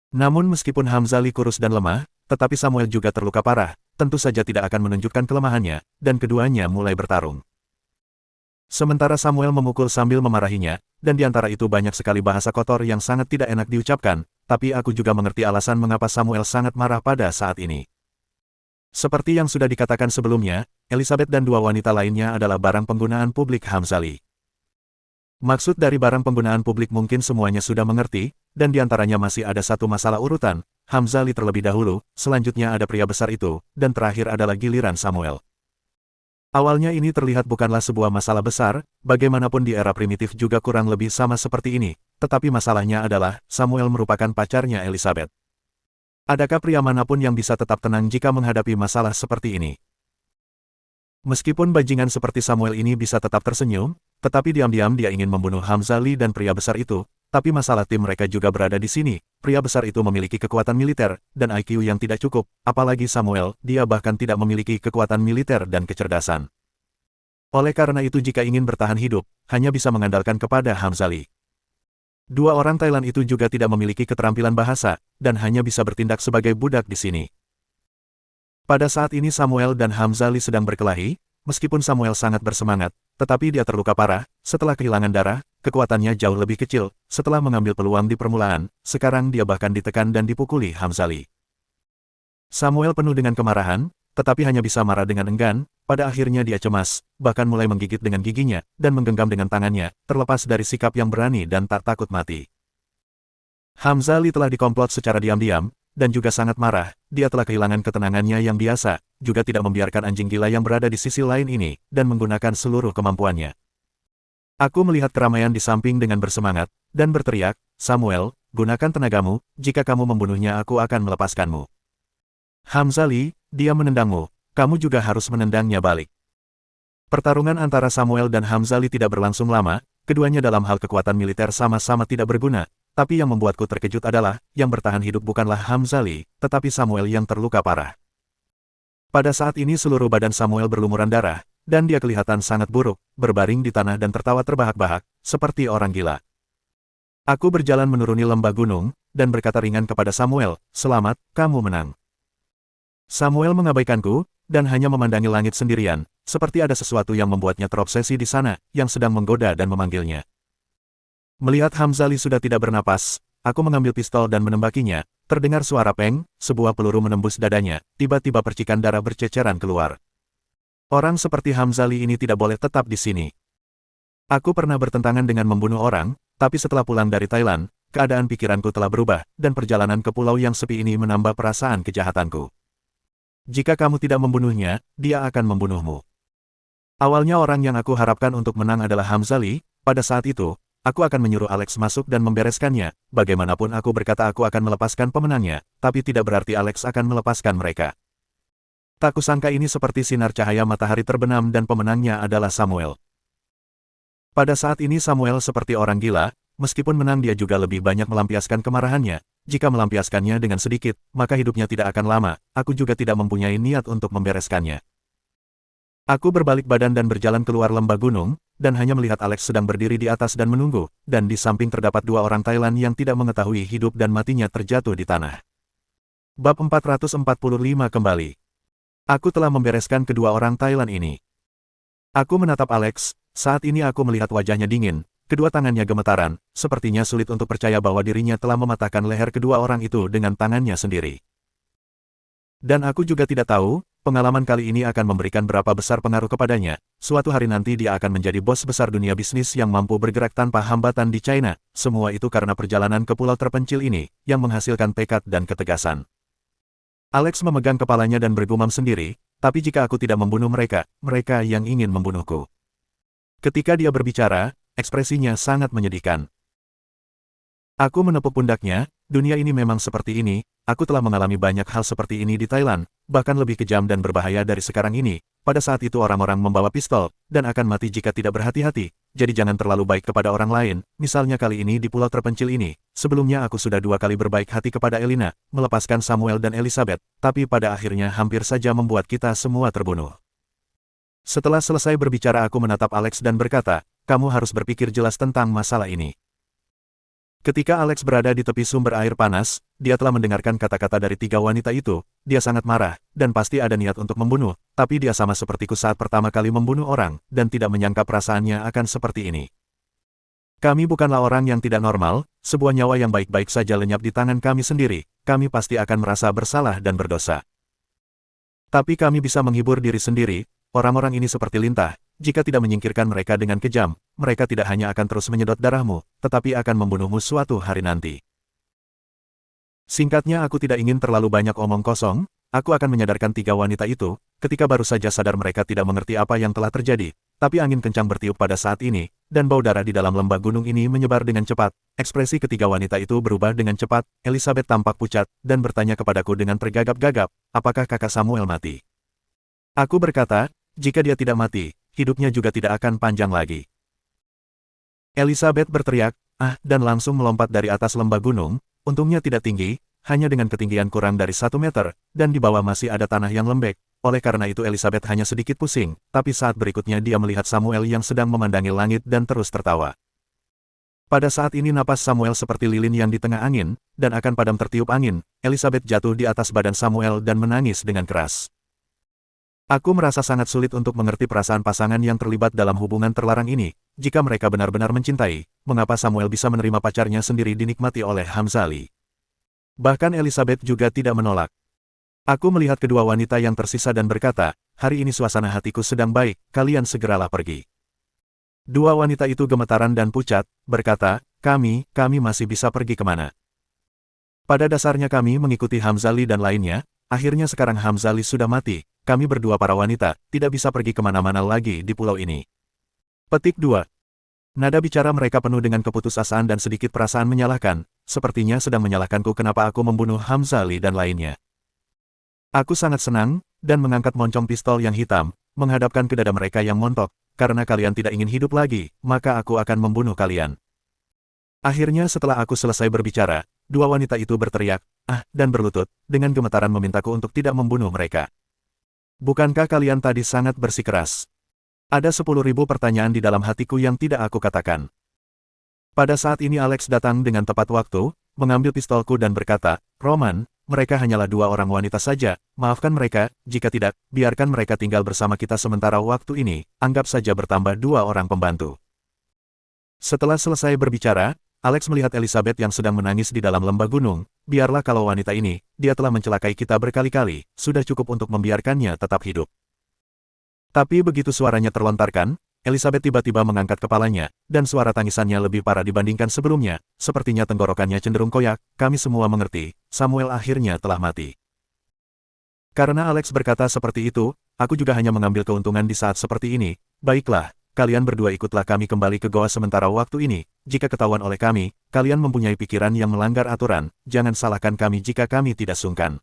Namun meskipun Hamzali kurus dan lemah, tetapi Samuel juga terluka parah, tentu saja tidak akan menunjukkan kelemahannya, dan keduanya mulai bertarung. Sementara Samuel memukul sambil memarahinya, dan di antara itu banyak sekali bahasa kotor yang sangat tidak enak diucapkan, tapi aku juga mengerti alasan mengapa Samuel sangat marah pada saat ini. Seperti yang sudah dikatakan sebelumnya, Elizabeth dan dua wanita lainnya adalah barang penggunaan publik Hamzali. Maksud dari barang penggunaan publik mungkin semuanya sudah mengerti, dan di antaranya masih ada satu masalah urutan, Hamzali terlebih dahulu, selanjutnya ada pria besar itu, dan terakhir adalah giliran Samuel. Awalnya ini terlihat bukanlah sebuah masalah besar, bagaimanapun di era primitif juga kurang lebih sama seperti ini, tetapi masalahnya adalah, Samuel merupakan pacarnya Elizabeth. Adakah pria manapun yang bisa tetap tenang jika menghadapi masalah seperti ini? Meskipun bajingan seperti Samuel ini bisa tetap tersenyum, tetapi diam-diam dia ingin membunuh Hamzali dan pria besar itu, tapi masalah tim mereka juga berada di sini. Pria besar itu memiliki kekuatan militer, dan IQ yang tidak cukup, apalagi Samuel, dia bahkan tidak memiliki kekuatan militer dan kecerdasan. Oleh karena itu jika ingin bertahan hidup, hanya bisa mengandalkan kepada Hamzali. Dua orang Thailand itu juga tidak memiliki keterampilan bahasa, dan hanya bisa bertindak sebagai budak di sini. Pada saat ini Samuel dan Hamzali sedang berkelahi, meskipun Samuel sangat bersemangat, tetapi dia terluka parah, setelah kehilangan darah, kekuatannya jauh lebih kecil, setelah mengambil peluang di permulaan, sekarang dia bahkan ditekan dan dipukuli Hamzali. Samuel penuh dengan kemarahan, tetapi hanya bisa marah dengan enggan, pada akhirnya dia cemas, bahkan mulai menggigit dengan giginya, dan menggenggam dengan tangannya, terlepas dari sikap yang berani dan tak takut mati. Hamzali telah dikomplot secara diam-diam, dan juga sangat marah, dia telah kehilangan ketenangannya yang biasa, juga tidak membiarkan anjing gila yang berada di sisi lain ini, dan menggunakan seluruh kemampuannya. Aku melihat keramaian di samping dengan bersemangat, dan berteriak, Samuel, gunakan tenagamu, jika kamu membunuhnya aku akan melepaskanmu. Hamzali, dia menendangmu, kamu juga harus menendangnya balik. Pertarungan antara Samuel dan Hamzali tidak berlangsung lama, keduanya dalam hal kekuatan militer sama-sama tidak berguna. Tapi yang membuatku terkejut adalah, yang bertahan hidup bukanlah Hamzali, tetapi Samuel yang terluka parah. Pada saat ini seluruh badan Samuel berlumuran darah, dan dia kelihatan sangat buruk, berbaring di tanah dan tertawa terbahak-bahak, seperti orang gila. Aku berjalan menuruni lembah gunung, dan berkata ringan kepada Samuel, selamat, kamu menang. Samuel mengabaikanku, dan hanya memandangi langit sendirian, seperti ada sesuatu yang membuatnya terobsesi di sana, yang sedang menggoda dan memanggilnya. Melihat Hamzali sudah tidak bernapas, aku mengambil pistol dan menembakinya. Terdengar suara peng, sebuah peluru menembus dadanya, tiba-tiba percikan darah berceceran keluar. Orang seperti Hamzali ini tidak boleh tetap di sini. Aku pernah bertentangan dengan membunuh orang, tapi setelah pulang dari Thailand, keadaan pikiranku telah berubah, dan perjalanan ke pulau yang sepi ini menambah perasaan kejahatanku. Jika kamu tidak membunuhnya, dia akan membunuhmu. Awalnya orang yang aku harapkan untuk menang adalah Hamzali. Pada saat itu, aku akan menyuruh Alex masuk dan membereskannya. Bagaimanapun aku berkata aku akan melepaskan pemenangnya, tapi tidak berarti Alex akan melepaskan mereka. Tak kusangka ini seperti sinar cahaya matahari terbenam dan pemenangnya adalah Samuel. Pada saat ini Samuel seperti orang gila, meskipun menang dia juga lebih banyak melampiaskan kemarahannya. Jika melampiaskannya dengan sedikit, maka hidupnya tidak akan lama. Aku juga tidak mempunyai niat untuk membereskannya. Aku berbalik badan dan berjalan keluar lembah gunung, dan hanya melihat Alex sedang berdiri di atas dan menunggu, dan di samping terdapat dua orang Thailand yang tidak mengetahui hidup dan matinya terjatuh di tanah. Bab 445 kembali. Aku telah membereskan kedua orang Thailand ini. Aku menatap Alex, saat ini aku melihat wajahnya dingin, kedua tangannya gemetaran, sepertinya sulit untuk percaya bahwa dirinya telah mematahkan leher kedua orang itu dengan tangannya sendiri. Dan aku juga tidak tahu, pengalaman kali ini akan memberikan berapa besar pengaruh kepadanya. Suatu hari nanti dia akan menjadi bos besar dunia bisnis yang mampu bergerak tanpa hambatan di China. Semua itu karena perjalanan ke pulau terpencil ini, yang menghasilkan tekad dan ketegasan. Alex memegang kepalanya dan bergumam sendiri, tapi jika aku tidak membunuh mereka, mereka yang ingin membunuhku. Ketika dia berbicara, ekspresinya sangat menyedihkan. Aku menepuk pundaknya, dunia ini memang seperti ini, aku telah mengalami banyak hal seperti ini di Thailand, bahkan lebih kejam dan berbahaya dari sekarang ini. Pada saat itu orang-orang membawa pistol, dan akan mati jika tidak berhati-hati, jadi jangan terlalu baik kepada orang lain, misalnya kali ini di pulau terpencil ini. Sebelumnya aku sudah 2 kali berbaik hati kepada Elina, melepaskan Samuel dan Elizabeth, tapi pada akhirnya hampir saja membuat kita semua terbunuh. Setelah selesai berbicara aku menatap Alex dan berkata, kamu harus berpikir jelas tentang masalah ini. Ketika Alex berada di tepi sumber air panas, dia telah mendengarkan kata-kata dari 3 wanita itu, dia sangat marah, dan pasti ada niat untuk membunuh, tapi dia sama sepertiku saat pertama kali membunuh orang, dan tidak menyangka perasaannya akan seperti ini. Kami bukanlah orang yang tidak normal, sebuah nyawa yang baik-baik saja lenyap di tangan kami sendiri, kami pasti akan merasa bersalah dan berdosa. Tapi kami bisa menghibur diri sendiri, orang-orang ini seperti lintah. Jika tidak menyingkirkan mereka dengan kejam, mereka tidak hanya akan terus menyedot darahmu, tetapi akan membunuhmu suatu hari nanti. Singkatnya aku tidak ingin terlalu banyak omong kosong, aku akan menyadarkan 3 wanita itu, ketika baru saja sadar mereka tidak mengerti apa yang telah terjadi, tapi angin kencang bertiup pada saat ini, dan bau darah di dalam lembah gunung ini menyebar dengan cepat. Ekspresi ketiga wanita itu berubah dengan cepat, Elizabeth tampak pucat, dan bertanya kepadaku dengan tergagap-gagap, apakah kakak Samuel mati? Aku berkata, jika dia tidak mati, hidupnya juga tidak akan panjang lagi. Elizabeth berteriak, dan langsung melompat dari atas lembah gunung, untungnya tidak tinggi, hanya dengan ketinggian kurang dari 1 meter, dan di bawah masih ada tanah yang lembek. Oleh karena itu Elizabeth hanya sedikit pusing, tapi saat berikutnya dia melihat Samuel yang sedang memandangi langit dan terus tertawa. Pada saat ini napas Samuel seperti lilin yang di tengah angin, dan akan padam tertiup angin. Elizabeth jatuh di atas badan Samuel dan menangis dengan keras. Aku merasa sangat sulit untuk mengerti perasaan pasangan yang terlibat dalam hubungan terlarang ini. Jika mereka benar-benar mencintai, mengapa Samuel bisa menerima pacarnya sendiri dinikmati oleh Hamzali? Bahkan Elizabeth juga tidak menolak. Aku melihat kedua wanita yang tersisa dan berkata, hari ini suasana hatiku sedang baik, kalian segeralah pergi. Dua wanita itu gemetaran dan pucat, berkata, kami masih bisa pergi kemana? Pada dasarnya kami mengikuti Hamzali dan lainnya, akhirnya sekarang Hamzali sudah mati. Kami berdua para wanita, tidak bisa pergi kemana-mana lagi di pulau ini. Petik 2. Nada bicara mereka penuh dengan keputusasaan dan sedikit perasaan menyalahkan, sepertinya sedang menyalahkanku kenapa aku membunuh Hamzali dan lainnya. Aku sangat senang, dan mengangkat moncong pistol yang hitam, menghadapkan ke dada mereka yang montok, karena kalian tidak ingin hidup lagi, maka aku akan membunuh kalian. Akhirnya setelah aku selesai berbicara, dua wanita itu berteriak, dan berlutut, dengan gemetaran memintaku untuk tidak membunuh mereka. Bukankah kalian tadi sangat bersikeras? Ada 10.000 pertanyaan di dalam hatiku yang tidak aku katakan. Pada saat ini Alex datang dengan tepat waktu, mengambil pistolku dan berkata, Roman, mereka hanyalah dua orang wanita saja, maafkan mereka, jika tidak, biarkan mereka tinggal bersama kita sementara waktu ini, anggap saja bertambah dua orang pembantu. Setelah selesai berbicara, Alex melihat Elizabeth yang sedang menangis di dalam lembah gunung. Biarlah kalau wanita ini, dia telah mencelakai kita berkali-kali, sudah cukup untuk membiarkannya tetap hidup. Tapi begitu suaranya terlontarkan, Elizabeth tiba-tiba mengangkat kepalanya, dan suara tangisannya lebih parah dibandingkan sebelumnya, sepertinya tenggorokannya cenderung koyak. Kami semua mengerti, Samuel akhirnya telah mati. Karena Alex berkata seperti itu, aku juga hanya mengambil keuntungan di saat seperti ini. Baiklah, kalian berdua ikutlah kami kembali ke goa sementara waktu ini. Jika ketahuan oleh kami, kalian mempunyai pikiran yang melanggar aturan, jangan salahkan kami jika kami tidak sungkan.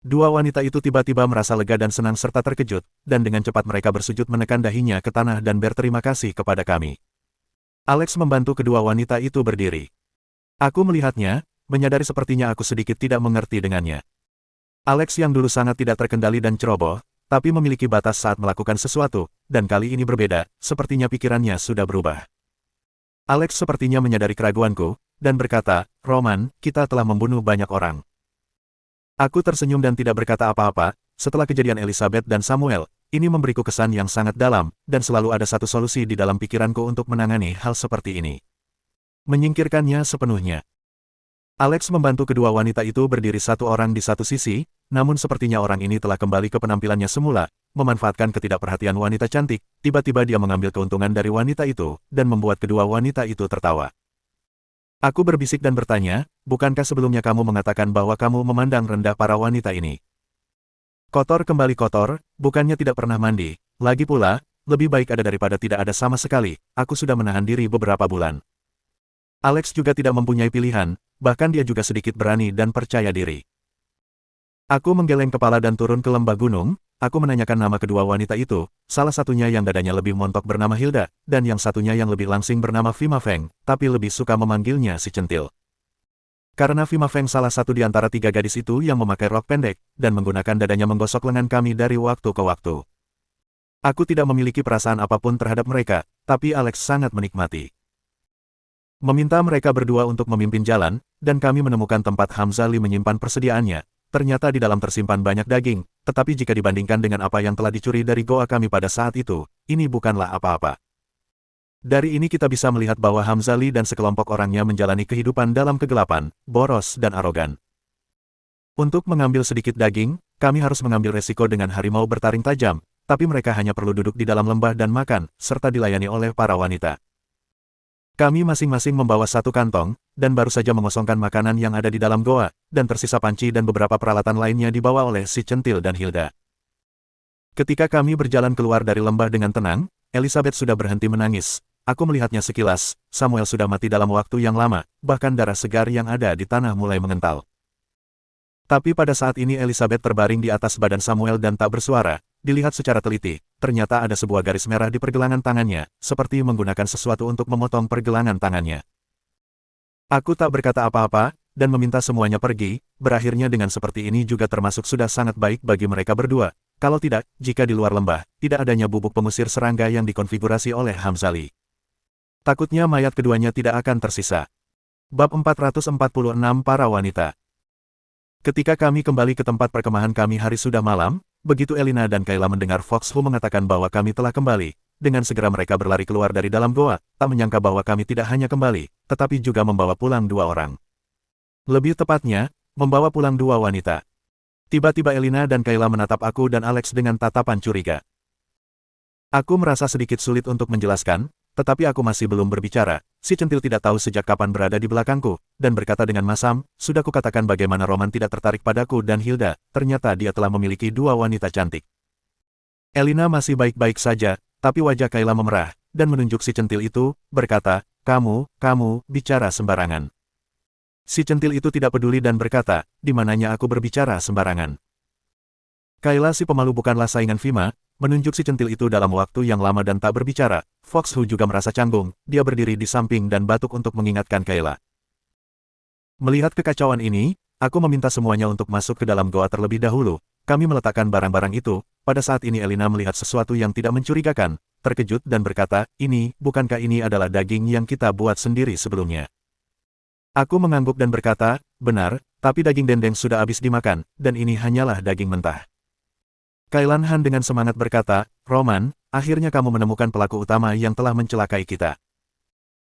Dua wanita itu tiba-tiba merasa lega dan senang serta terkejut, dan dengan cepat mereka bersujud menekan dahinya ke tanah dan berterima kasih kepada kami. Alex membantu kedua wanita itu berdiri. Aku melihatnya, menyadari sepertinya aku sedikit tidak mengerti dengannya. Alex yang dulu sangat tidak terkendali dan ceroboh, tapi memiliki batas saat melakukan sesuatu, dan kali ini berbeda, sepertinya pikirannya sudah berubah. Alex sepertinya menyadari keraguanku, dan berkata, Roman, kita telah membunuh banyak orang. Aku tersenyum dan tidak berkata apa-apa. Setelah kejadian Elizabeth dan Samuel, ini memberiku kesan yang sangat dalam, dan selalu ada satu solusi di dalam pikiranku untuk menangani hal seperti ini. Menyingkirkannya sepenuhnya. Alex membantu kedua wanita itu berdiri satu orang di satu sisi, namun sepertinya orang ini telah kembali ke penampilannya semula, memanfaatkan ketidakperhatian wanita cantik, tiba-tiba dia mengambil keuntungan dari wanita itu, dan membuat kedua wanita itu tertawa. Aku berbisik dan bertanya, bukankah sebelumnya kamu mengatakan bahwa kamu memandang rendah para wanita ini? Kotor kembali kotor, bukannya tidak pernah mandi, lagi pula, lebih baik ada daripada tidak ada sama sekali, aku sudah menahan diri beberapa bulan. Alex juga tidak mempunyai pilihan, bahkan dia juga sedikit berani dan percaya diri. Aku menggeleng kepala dan turun ke lembah gunung, aku menanyakan nama kedua wanita itu, salah satunya yang dadanya lebih montok bernama Hilda, dan yang satunya yang lebih langsing bernama Vima Feng, tapi lebih suka memanggilnya si centil. Karena Vima Feng salah satu di antara tiga gadis itu yang memakai rok pendek, dan menggunakan dadanya menggosok lengan kami dari waktu ke waktu. Aku tidak memiliki perasaan apapun terhadap mereka, tapi Alex sangat menikmati. Meminta mereka berdua untuk memimpin jalan, dan kami menemukan tempat Hamzali menyimpan persediaannya. Ternyata di dalam tersimpan banyak daging, tetapi jika dibandingkan dengan apa yang telah dicuri dari goa kami pada saat itu, ini bukanlah apa-apa. Dari ini kita bisa melihat bahwa Hamzali dan sekelompok orangnya menjalani kehidupan dalam kegelapan, boros dan arogan. Untuk mengambil sedikit daging, kami harus mengambil resiko dengan harimau bertaring tajam, tapi mereka hanya perlu duduk di dalam lembah dan makan, serta dilayani oleh para wanita. Kami masing-masing membawa satu kantong, dan baru saja mengosongkan makanan yang ada di dalam goa, dan tersisa panci dan beberapa peralatan lainnya dibawa oleh si centil dan Hilda. Ketika kami berjalan keluar dari lembah dengan tenang, Elizabeth sudah berhenti menangis. Aku melihatnya sekilas, Samuel sudah mati dalam waktu yang lama, bahkan darah segar yang ada di tanah mulai mengental. Tapi pada saat ini Elizabeth terbaring di atas badan Samuel dan tak bersuara. Dilihat secara teliti, ternyata ada sebuah garis merah di pergelangan tangannya, seperti menggunakan sesuatu untuk memotong pergelangan tangannya. Aku tak berkata apa-apa, dan meminta semuanya pergi. Berakhirnya dengan seperti ini juga termasuk sudah sangat baik bagi mereka berdua. Kalau tidak, jika di luar lembah, tidak adanya bubuk pengusir serangga yang dikonfigurasi oleh Hamzali. Takutnya mayat keduanya tidak akan tersisa. Bab 446 Para Wanita. Ketika kami kembali ke tempat perkemahan kami hari sudah malam, begitu Elina dan Kayla mendengar Foxhu mengatakan bahwa kami telah kembali, dengan segera mereka berlari keluar dari dalam goa, tak menyangka bahwa kami tidak hanya kembali, tetapi juga membawa pulang dua orang. Lebih tepatnya, membawa pulang dua wanita. Tiba-tiba Elina dan Kayla menatap aku dan Alex dengan tatapan curiga. Aku merasa sedikit sulit untuk menjelaskan, tetapi aku masih belum berbicara. Si centil tidak tahu sejak kapan berada di belakangku, dan berkata dengan masam, sudah kukatakan bagaimana Roman tidak tertarik padaku dan Hilda, ternyata dia telah memiliki dua wanita cantik. Elina masih baik-baik saja, tapi wajah Kayla memerah, dan menunjuk si centil itu, berkata, kamu, bicara sembarangan. Si centil itu tidak peduli dan berkata, di mananya aku berbicara sembarangan. Kayla si pemalu bukanlah saingan Vima, menunjuk si centil itu dalam waktu yang lama dan tak berbicara. Foxhu juga merasa canggung, dia berdiri di samping dan batuk untuk mengingatkan Kayla. Melihat kekacauan ini, aku meminta semuanya untuk masuk ke dalam goa terlebih dahulu. Kami meletakkan barang-barang itu. Pada saat ini Elina melihat sesuatu yang tidak mencurigakan, terkejut dan berkata, bukankah ini adalah daging yang kita buat sendiri sebelumnya? Aku mengangguk dan berkata, benar, tapi daging dendeng sudah habis dimakan, dan ini hanyalah daging mentah. Kailan Han dengan semangat berkata, Roman, akhirnya kamu menemukan pelaku utama yang telah mencelakai kita.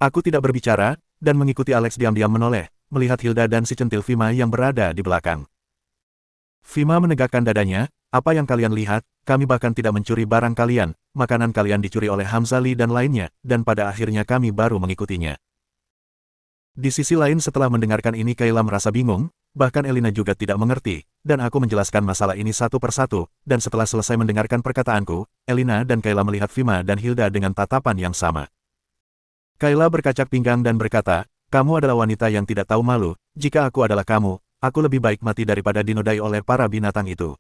Aku tidak berbicara, dan mengikuti Alex diam-diam menoleh, melihat Hilda dan si centil Fima yang berada di belakang. Fima menegakkan dadanya, apa yang kalian lihat, kami bahkan tidak mencuri barang kalian, makanan kalian dicuri oleh Hamzali dan lainnya, dan pada akhirnya kami baru mengikutinya. Di sisi lain setelah mendengarkan ini Kayla merasa bingung, bahkan Elina juga tidak mengerti, dan aku menjelaskan masalah ini satu persatu, dan setelah selesai mendengarkan perkataanku, Elina dan Kayla melihat Fima dan Hilda dengan tatapan yang sama. Kayla berkacak pinggang dan berkata, kamu adalah wanita yang tidak tahu malu, jika aku adalah kamu, aku lebih baik mati daripada dinodai oleh para binatang itu.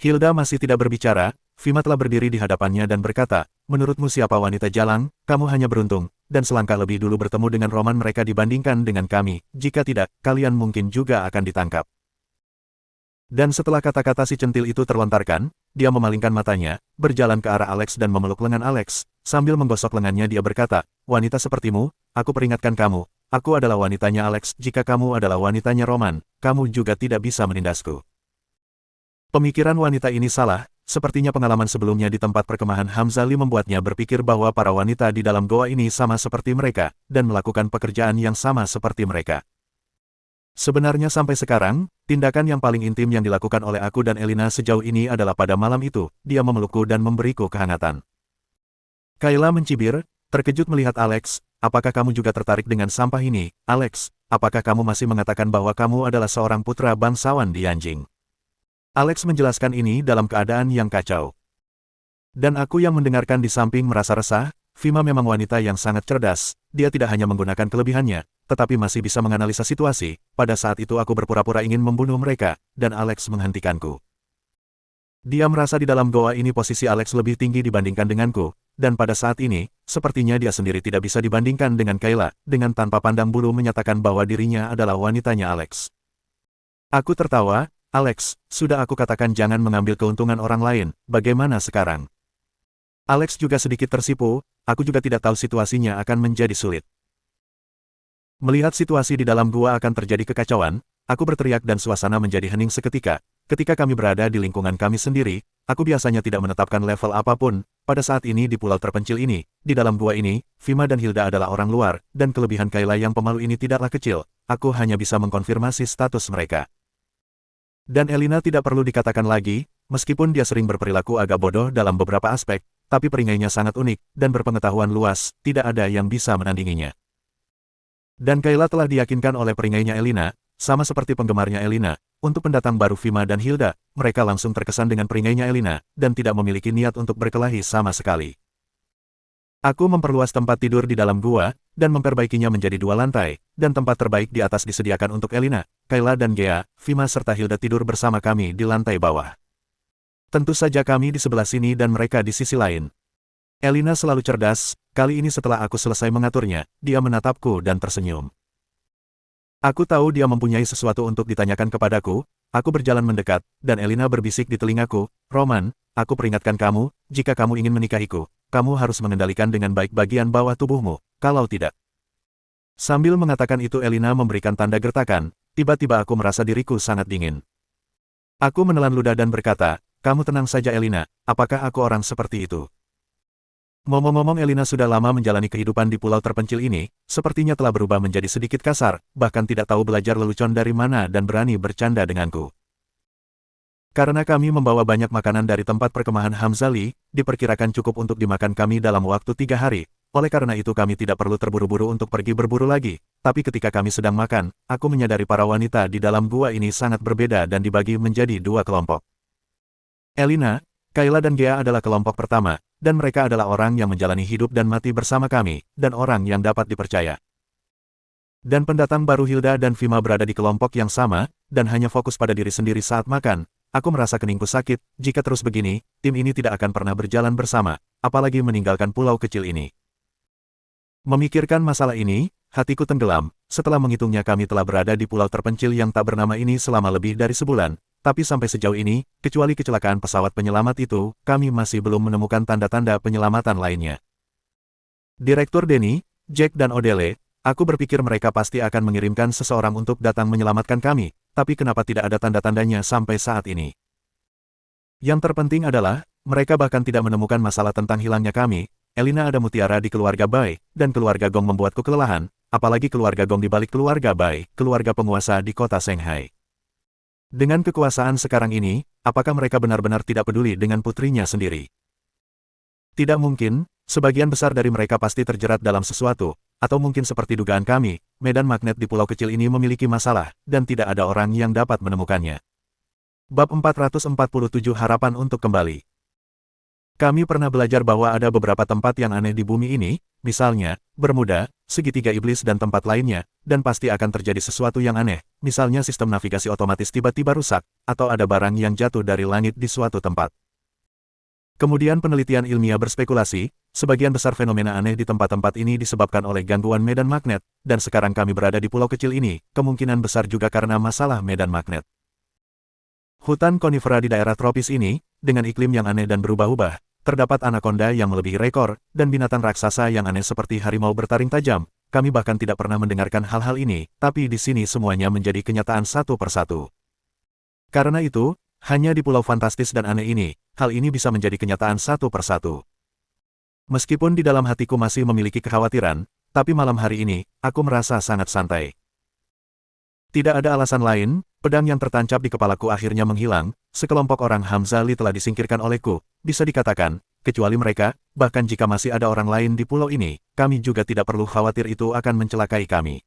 Hilda masih tidak berbicara, Fima telah berdiri di hadapannya dan berkata, menurutmu siapa wanita jalang, kamu hanya beruntung, dan selangkah lebih dulu bertemu dengan Roman mereka dibandingkan dengan kami, jika tidak, kalian mungkin juga akan ditangkap. Dan setelah kata-kata si centil itu terlontarkan, dia memalingkan matanya, berjalan ke arah Alex dan memeluk lengan Alex, sambil menggosok lengannya dia berkata, wanita sepertimu, aku peringatkan kamu, aku adalah wanitanya Alex, jika kamu adalah wanitanya Roman, kamu juga tidak bisa menindasku. Pemikiran wanita ini salah, sepertinya pengalaman sebelumnya di tempat perkemahan Hamzali membuatnya berpikir bahwa para wanita di dalam goa ini sama seperti mereka, dan melakukan pekerjaan yang sama seperti mereka. Sebenarnya sampai sekarang, tindakan yang paling intim yang dilakukan oleh aku dan Elina sejauh ini adalah pada malam itu, dia memelukku dan memberiku kehangatan. Kayla mencibir, terkejut melihat Alex, apakah kamu juga tertarik dengan sampah ini, Alex, apakah kamu masih mengatakan bahwa kamu adalah seorang putra bangsawan di Yanjing? Alex menjelaskan ini dalam keadaan yang kacau. Dan aku yang mendengarkan di samping merasa resah, Fima memang wanita yang sangat cerdas, dia tidak hanya menggunakan kelebihannya, tetapi masih bisa menganalisa situasi. Pada saat itu aku berpura-pura ingin membunuh mereka, dan Alex menghentikanku. Dia merasa di dalam goa ini posisi Alex lebih tinggi dibandingkan denganku, dan pada saat ini, sepertinya dia sendiri tidak bisa dibandingkan dengan Kayla, dengan tanpa pandang bulu menyatakan bahwa dirinya adalah wanitanya Alex. Aku tertawa, Alex, sudah aku katakan jangan mengambil keuntungan orang lain, bagaimana sekarang? Alex juga sedikit tersipu, aku juga tidak tahu situasinya akan menjadi sulit. Melihat situasi di dalam gua akan terjadi kekacauan, aku berteriak dan suasana menjadi hening seketika. Ketika kami berada di lingkungan kami sendiri, aku biasanya tidak menetapkan level apapun. Pada saat ini di pulau terpencil ini, di dalam gua ini, Fima dan Hilda adalah orang luar, dan kelebihan Kayla yang pemalu ini tidaklah kecil. Aku hanya bisa mengkonfirmasi status mereka. Dan Elina tidak perlu dikatakan lagi, meskipun dia sering berperilaku agak bodoh dalam beberapa aspek, tapi peringainya sangat unik, dan berpengetahuan luas, tidak ada yang bisa menandinginya. Dan Kayla telah diyakinkan oleh peringainya Elina, sama seperti penggemarnya Elina, untuk pendatang baru Fima dan Hilda, mereka langsung terkesan dengan peringainya Elina, dan tidak memiliki niat untuk berkelahi sama sekali. Aku memperluas tempat tidur di dalam gua, dan memperbaikinya menjadi 2 lantai, dan tempat terbaik di atas disediakan untuk Elina, Kayla dan Gea, Fima serta Hilda tidur bersama kami di lantai bawah. Tentu saja kami di sebelah sini dan mereka di sisi lain. Elina selalu cerdas, kali ini setelah aku selesai mengaturnya, dia menatapku dan tersenyum. Aku tahu dia mempunyai sesuatu untuk ditanyakan kepadaku, aku berjalan mendekat, dan Elina berbisik di telingaku, Roman, aku peringatkan kamu, jika kamu ingin menikahiku, kamu harus mengendalikan dengan baik bagian bawah tubuhmu, kalau tidak. Sambil mengatakan itu Elina memberikan tanda gertakan, tiba-tiba aku merasa diriku sangat dingin. Aku menelan ludah dan berkata, kamu tenang saja Elina, apakah aku orang seperti itu? Ngomong-ngomong Elina sudah lama menjalani kehidupan di pulau terpencil ini, sepertinya telah berubah menjadi sedikit kasar, bahkan tidak tahu belajar lelucon dari mana dan berani bercanda denganku. Karena kami membawa banyak makanan dari tempat perkemahan Hamzali, diperkirakan cukup untuk dimakan kami dalam waktu 3 hari, oleh karena itu kami tidak perlu terburu-buru untuk pergi berburu lagi, tapi ketika kami sedang makan, aku menyadari para wanita di dalam gua ini sangat berbeda dan dibagi menjadi 2 kelompok. Elina, Kayla dan Gea adalah kelompok pertama, dan mereka adalah orang yang menjalani hidup dan mati bersama kami, dan orang yang dapat dipercaya. Dan pendatang baru Hilda dan Fima berada di kelompok yang sama, dan hanya fokus pada diri sendiri saat makan. Aku merasa keningku sakit, jika terus begini, tim ini tidak akan pernah berjalan bersama, apalagi meninggalkan pulau kecil ini. Memikirkan masalah ini, hatiku tenggelam, setelah menghitungnya kami telah berada di pulau terpencil yang tak bernama ini selama lebih dari sebulan. Tapi sampai sejauh ini, kecuali kecelakaan pesawat penyelamat itu, kami masih belum menemukan tanda-tanda penyelamatan lainnya. Direktur Denny, Jack dan Odele, aku berpikir mereka pasti akan mengirimkan seseorang untuk datang menyelamatkan kami, tapi kenapa tidak ada tanda-tandanya sampai saat ini? Yang terpenting adalah, mereka bahkan tidak menemukan masalah tentang hilangnya kami. Elina ada mutiara di keluarga Bai, dan keluarga Gong membuatku kelelahan, apalagi keluarga Gong di balik keluarga Bai, keluarga penguasa di kota Shanghai. Dengan kekuasaan sekarang ini, apakah mereka benar-benar tidak peduli dengan putrinya sendiri? Tidak mungkin, sebagian besar dari mereka pasti terjerat dalam sesuatu, atau mungkin seperti dugaan kami, medan magnet di pulau kecil ini memiliki masalah, dan tidak ada orang yang dapat menemukannya. Bab 447 Harapan untuk Kembali. Kami pernah belajar bahwa ada beberapa tempat yang aneh di bumi ini, misalnya, Bermuda, segitiga iblis dan tempat lainnya, dan pasti akan terjadi sesuatu yang aneh, misalnya sistem navigasi otomatis tiba-tiba rusak, atau ada barang yang jatuh dari langit di suatu tempat. Kemudian penelitian ilmiah berspekulasi, sebagian besar fenomena aneh di tempat-tempat ini disebabkan oleh gangguan medan magnet, dan sekarang kami berada di pulau kecil ini, kemungkinan besar juga karena masalah medan magnet. Hutan konifera di daerah tropis ini, dengan iklim yang aneh dan berubah-ubah, terdapat anakonda yang melebihi rekor, dan binatang raksasa yang aneh seperti harimau bertaring tajam. Kami bahkan tidak pernah mendengarkan hal-hal ini, tapi di sini semuanya menjadi kenyataan satu persatu. Karena itu, hanya di pulau fantastis dan aneh ini, hal ini bisa menjadi kenyataan satu persatu. Meskipun di dalam hatiku masih memiliki kekhawatiran, tapi malam hari ini, aku merasa sangat santai. Tidak ada alasan lain, pedang yang tertancap di kepalaku akhirnya menghilang, sekelompok orang Hamzali telah disingkirkan olehku, bisa dikatakan, kecuali mereka, bahkan jika masih ada orang lain di pulau ini, kami juga tidak perlu khawatir itu akan mencelakai kami.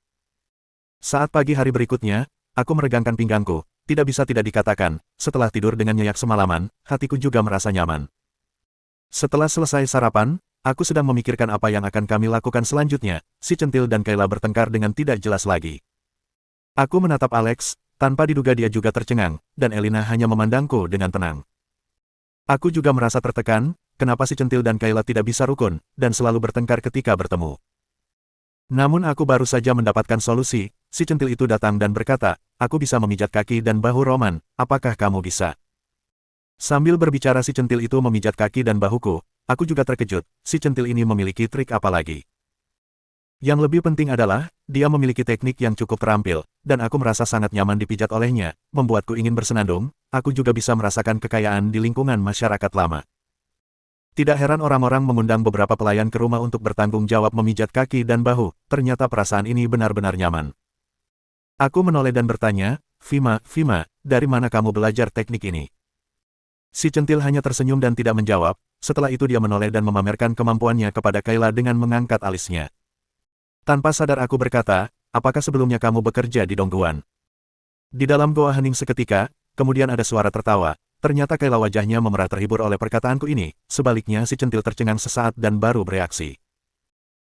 Saat pagi hari berikutnya, aku meregangkan pinggangku, tidak bisa tidak dikatakan, setelah tidur dengan nyenyak semalaman, hatiku juga merasa nyaman. Setelah selesai sarapan, aku sedang memikirkan apa yang akan kami lakukan selanjutnya, si Centil dan Kayla bertengkar dengan tidak jelas lagi. Aku menatap Alex, tanpa diduga dia juga tercengang, dan Elina hanya memandangku dengan tenang. Aku juga merasa tertekan, kenapa si Centil dan Kayla tidak bisa rukun, dan selalu bertengkar ketika bertemu. Namun aku baru saja mendapatkan solusi, si Centil itu datang dan berkata, aku bisa memijat kaki dan bahu Roman, apakah kamu bisa? Sambil berbicara si Centil itu memijat kaki dan bahuku, aku juga terkejut, si Centil ini memiliki trik apa lagi? Yang lebih penting adalah, dia memiliki teknik yang cukup terampil, dan aku merasa sangat nyaman dipijat olehnya, membuatku ingin bersenandung, aku juga bisa merasakan kekayaan di lingkungan masyarakat lama. Tidak heran orang-orang mengundang beberapa pelayan ke rumah untuk bertanggung jawab memijat kaki dan bahu, ternyata perasaan ini benar-benar nyaman. Aku menoleh dan bertanya, Fima, dari mana kamu belajar teknik ini? Si Centil hanya tersenyum dan tidak menjawab, setelah itu dia menoleh dan memamerkan kemampuannya kepada Kayla dengan mengangkat alisnya. Tanpa sadar aku berkata, apakah sebelumnya kamu bekerja di Dongguan? Di dalam goa hening seketika, kemudian ada suara tertawa. Ternyata Kayla wajahnya memerah terhibur oleh perkataanku ini, sebaliknya si Centil tercengang sesaat dan baru bereaksi.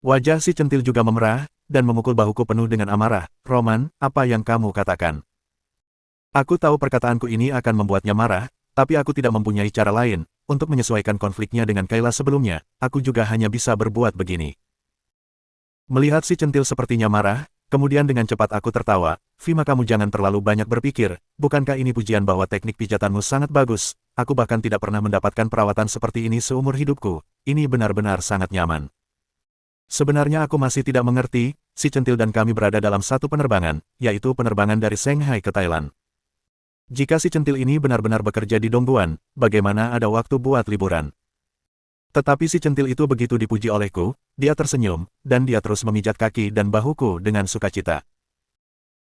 Wajah si Centil juga memerah, dan memukul bahuku penuh dengan amarah. Roman, apa yang kamu katakan? Aku tahu perkataanku ini akan membuatnya marah, tapi aku tidak mempunyai cara lain, untuk menyesuaikan konfliknya dengan Kayla sebelumnya, aku juga hanya bisa berbuat begini. Melihat si Centil sepertinya marah, kemudian dengan cepat aku tertawa, Fima kamu jangan terlalu banyak berpikir, bukankah ini pujian bahwa teknik pijatanmu sangat bagus, aku bahkan tidak pernah mendapatkan perawatan seperti ini seumur hidupku, ini benar-benar sangat nyaman. Sebenarnya aku masih tidak mengerti, si Centil dan kami berada dalam satu penerbangan, yaitu penerbangan dari Shanghai ke Thailand. Jika si Centil ini benar-benar bekerja di Dongguan, bagaimana ada waktu buat liburan? Tetapi si Centil itu begitu dipuji olehku, dia tersenyum, dan dia terus memijat kaki dan bahuku dengan sukacita.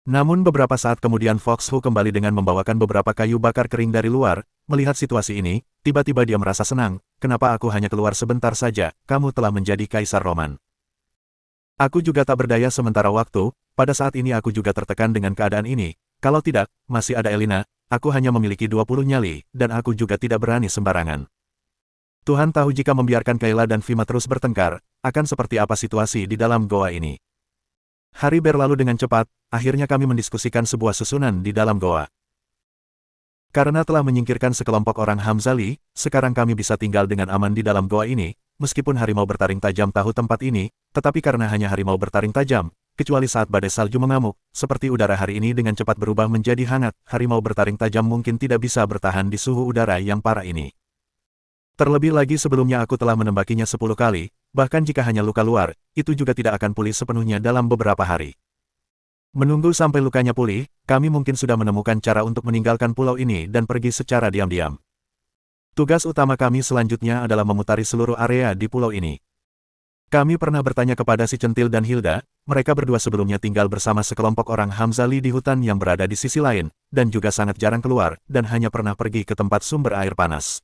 Namun beberapa saat kemudian Fox Hu kembali dengan membawakan beberapa kayu bakar kering dari luar, melihat situasi ini, tiba-tiba dia merasa senang, kenapa aku hanya keluar sebentar saja, kamu telah menjadi Kaisar Roman. Aku juga tak berdaya sementara waktu, pada saat ini aku juga tertekan dengan keadaan ini, kalau tidak, masih ada Elina, aku hanya memiliki 20 nyali, dan aku juga tidak berani sembarangan. Tuhan tahu jika membiarkan Kayla dan Fima terus bertengkar, akan seperti apa situasi di dalam goa ini. Hari berlalu dengan cepat, akhirnya kami mendiskusikan sebuah susunan di dalam goa. Karena telah menyingkirkan sekelompok orang Hamzali, sekarang kami bisa tinggal dengan aman di dalam goa ini, meskipun harimau bertaring tajam tahu tempat ini, tetapi karena hanya harimau bertaring tajam, kecuali saat badai salju mengamuk, seperti udara hari ini dengan cepat berubah menjadi hangat, harimau bertaring tajam mungkin tidak bisa bertahan di suhu udara yang parah ini. Terlebih lagi sebelumnya aku telah menembakinya 10 kali, bahkan jika hanya luka luar, itu juga tidak akan pulih sepenuhnya dalam beberapa hari. Menunggu sampai lukanya pulih, kami mungkin sudah menemukan cara untuk meninggalkan pulau ini dan pergi secara diam-diam. Tugas utama kami selanjutnya adalah memutari seluruh area di pulau ini. Kami pernah bertanya kepada si Centil dan Hilda, mereka berdua sebelumnya tinggal bersama sekelompok orang Hamzali di hutan yang berada di sisi lain, dan juga sangat jarang keluar, dan hanya pernah pergi ke tempat sumber air panas.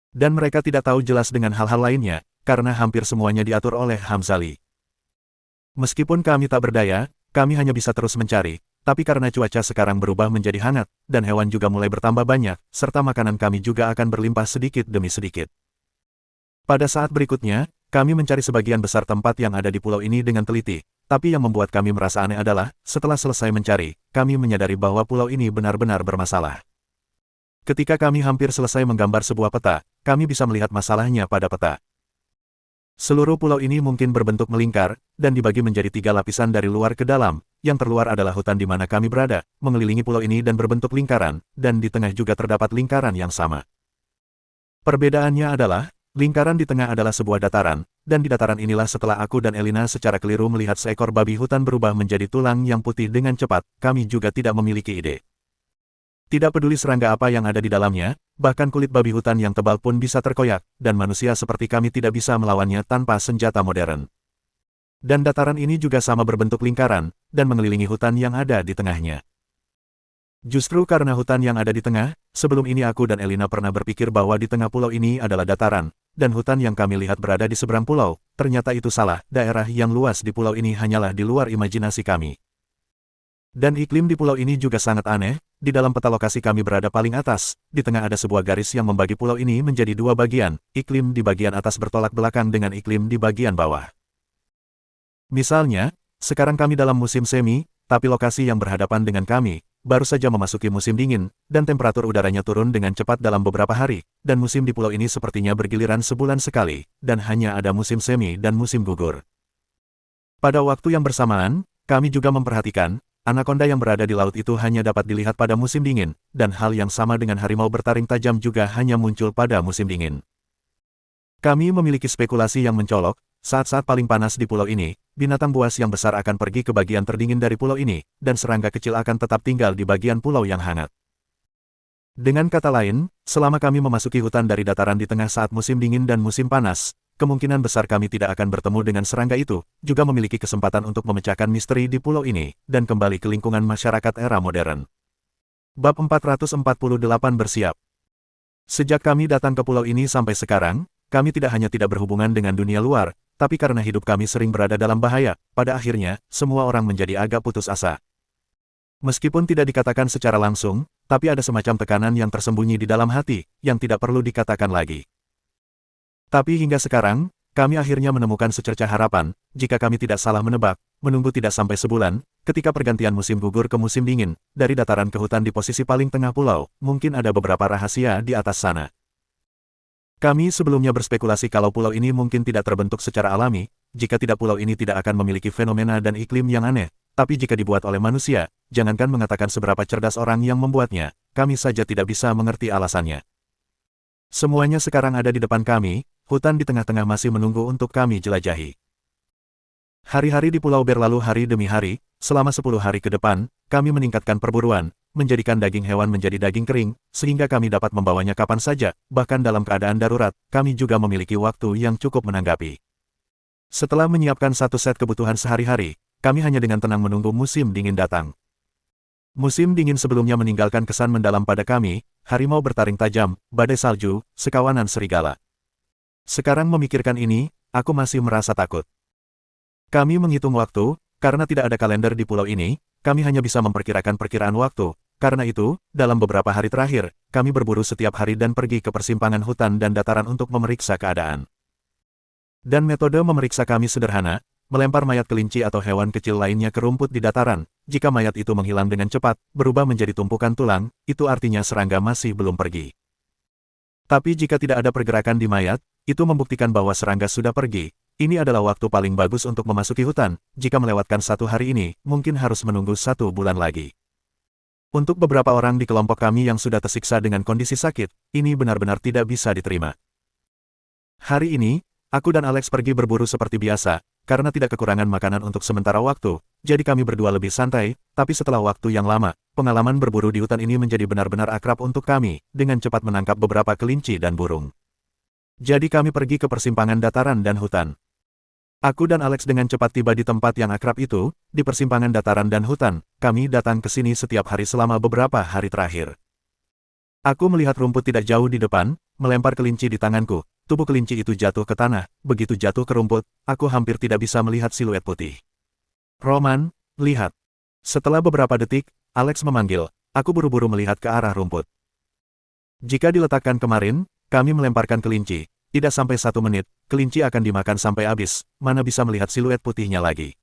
Dan mereka tidak tahu jelas dengan hal-hal lainnya, karena hampir semuanya diatur oleh Hamzali. Meskipun kami tak berdaya, kami hanya bisa terus mencari, tapi karena cuaca sekarang berubah menjadi hangat, dan hewan juga mulai bertambah banyak, serta makanan kami juga akan berlimpah sedikit demi sedikit. Pada saat berikutnya, kami mencari sebagian besar tempat yang ada di pulau ini dengan teliti, tapi yang membuat kami merasa aneh adalah, setelah selesai mencari, kami menyadari bahwa pulau ini benar-benar bermasalah. Ketika kami hampir selesai menggambar sebuah peta, kami bisa melihat masalahnya pada peta. Seluruh pulau ini mungkin berbentuk melingkar, dan dibagi menjadi 3 lapisan dari luar ke dalam. Yang terluar adalah hutan di mana kami berada, mengelilingi pulau ini dan berbentuk lingkaran, dan di tengah juga terdapat lingkaran yang sama. Perbedaannya adalah, lingkaran di tengah adalah sebuah dataran, dan di dataran inilah setelah aku dan Elina secara keliru melihat seekor babi hutan berubah menjadi tulang yang putih dengan cepat, kami juga tidak memiliki ide. Tidak peduli serangga apa yang ada di dalamnya, bahkan kulit babi hutan yang tebal pun bisa terkoyak, dan manusia seperti kami tidak bisa melawannya tanpa senjata modern. Dan dataran ini juga sama berbentuk lingkaran, dan mengelilingi hutan yang ada di tengahnya. Justru karena hutan yang ada di tengah, sebelum ini aku dan Elina pernah berpikir bahwa di tengah pulau ini adalah dataran, dan hutan yang kami lihat berada di seberang pulau, ternyata itu salah, daerah yang luas di pulau ini hanyalah di luar imajinasi kami. Dan iklim di pulau ini juga sangat aneh, di dalam peta lokasi kami berada paling atas, di tengah ada sebuah garis yang membagi pulau ini menjadi 2 bagian, iklim di bagian atas bertolak belakang dengan iklim di bagian bawah. Misalnya, sekarang kami dalam musim semi, tapi lokasi yang berhadapan dengan kami, baru saja memasuki musim dingin, dan temperatur udaranya turun dengan cepat dalam beberapa hari, dan musim di pulau ini sepertinya bergiliran sebulan sekali, dan hanya ada musim semi dan musim gugur. Pada waktu yang bersamaan, kami juga memperhatikan, anakonda yang berada di laut itu hanya dapat dilihat pada musim dingin, dan hal yang sama dengan harimau bertaring tajam juga hanya muncul pada musim dingin. Kami memiliki spekulasi yang mencolok, saat-saat paling panas di pulau ini, binatang buas yang besar akan pergi ke bagian terdingin dari pulau ini, dan serangga kecil akan tetap tinggal di bagian pulau yang hangat. Dengan kata lain, selama kami memasuki hutan dari dataran di tengah saat musim dingin dan musim panas, kemungkinan besar kami tidak akan bertemu dengan serangga itu, juga memiliki kesempatan untuk memecahkan misteri di pulau ini, dan kembali ke lingkungan masyarakat era modern. Bab 448 bersiap. Sejak kami datang ke pulau ini sampai sekarang, kami tidak hanya tidak berhubungan dengan dunia luar, tapi karena hidup kami sering berada dalam bahaya, pada akhirnya, semua orang menjadi agak putus asa. Meskipun tidak dikatakan secara langsung, tapi ada semacam tekanan yang tersembunyi di dalam hati, yang tidak perlu dikatakan lagi. Tapi hingga sekarang, kami akhirnya menemukan secercah harapan, jika kami tidak salah menebak, menunggu tidak sampai sebulan, ketika pergantian musim gugur ke musim dingin, dari dataran ke hutan di posisi paling tengah pulau, mungkin ada beberapa rahasia di atas sana. Kami sebelumnya berspekulasi kalau pulau ini mungkin tidak terbentuk secara alami, jika tidak pulau ini tidak akan memiliki fenomena dan iklim yang aneh, tapi jika dibuat oleh manusia, jangankan mengatakan seberapa cerdas orang yang membuatnya, kami saja tidak bisa mengerti alasannya. Semuanya sekarang ada di depan kami, hutan di tengah-tengah masih menunggu untuk kami jelajahi. Hari-hari di Pulau berlalu hari demi hari, selama 10 hari ke depan, kami meningkatkan perburuan, menjadikan daging hewan menjadi daging kering, sehingga kami dapat membawanya kapan saja, bahkan dalam keadaan darurat, kami juga memiliki waktu yang cukup menanggapi. Setelah menyiapkan satu set kebutuhan sehari-hari, kami hanya dengan tenang menunggu musim dingin datang. Musim dingin sebelumnya meninggalkan kesan mendalam pada kami, harimau bertaring tajam, badai salju, sekawanan serigala. Sekarang memikirkan ini, aku masih merasa takut. Kami menghitung waktu, karena tidak ada kalender di pulau ini, kami hanya bisa memperkirakan perkiraan waktu. Karena itu, dalam beberapa hari terakhir, kami berburu setiap hari dan pergi ke persimpangan hutan dan dataran untuk memeriksa keadaan. Dan metode memeriksa kami sederhana, melempar mayat kelinci atau hewan kecil lainnya ke rumput di dataran. Jika mayat itu menghilang dengan cepat, berubah menjadi tumpukan tulang, itu artinya serangga masih belum pergi. Tapi jika tidak ada pergerakan di mayat, itu membuktikan bahwa serangga sudah pergi. Ini adalah waktu paling bagus untuk memasuki hutan. Jika melewatkan 1 hari ini, mungkin harus menunggu 1 bulan lagi. Untuk beberapa orang di kelompok kami yang sudah tersiksa dengan kondisi sakit, ini benar-benar tidak bisa diterima. Hari ini, aku dan Alex pergi berburu seperti biasa, karena tidak kekurangan makanan untuk sementara waktu, jadi kami berdua lebih santai, tapi setelah waktu yang lama, pengalaman berburu di hutan ini menjadi benar-benar akrab untuk kami, dengan cepat menangkap beberapa kelinci dan burung. Jadi kami pergi ke persimpangan dataran dan hutan. Aku dan Alex dengan cepat tiba di tempat yang akrab itu, di persimpangan dataran dan hutan. Kami datang ke sini setiap hari selama beberapa hari terakhir. Aku melihat rumput tidak jauh di depan, melempar kelinci di tanganku. Tubuh kelinci itu jatuh ke tanah, begitu jatuh ke rumput, aku hampir tidak bisa melihat siluet putih. Roman, lihat. Setelah beberapa detik, Alex memanggil. Aku buru-buru melihat ke arah rumput. Jika diletakkan kemarin, kami melemparkan kelinci. Tidak sampai 1 menit, kelinci akan dimakan sampai habis, mana bisa melihat siluet putihnya lagi.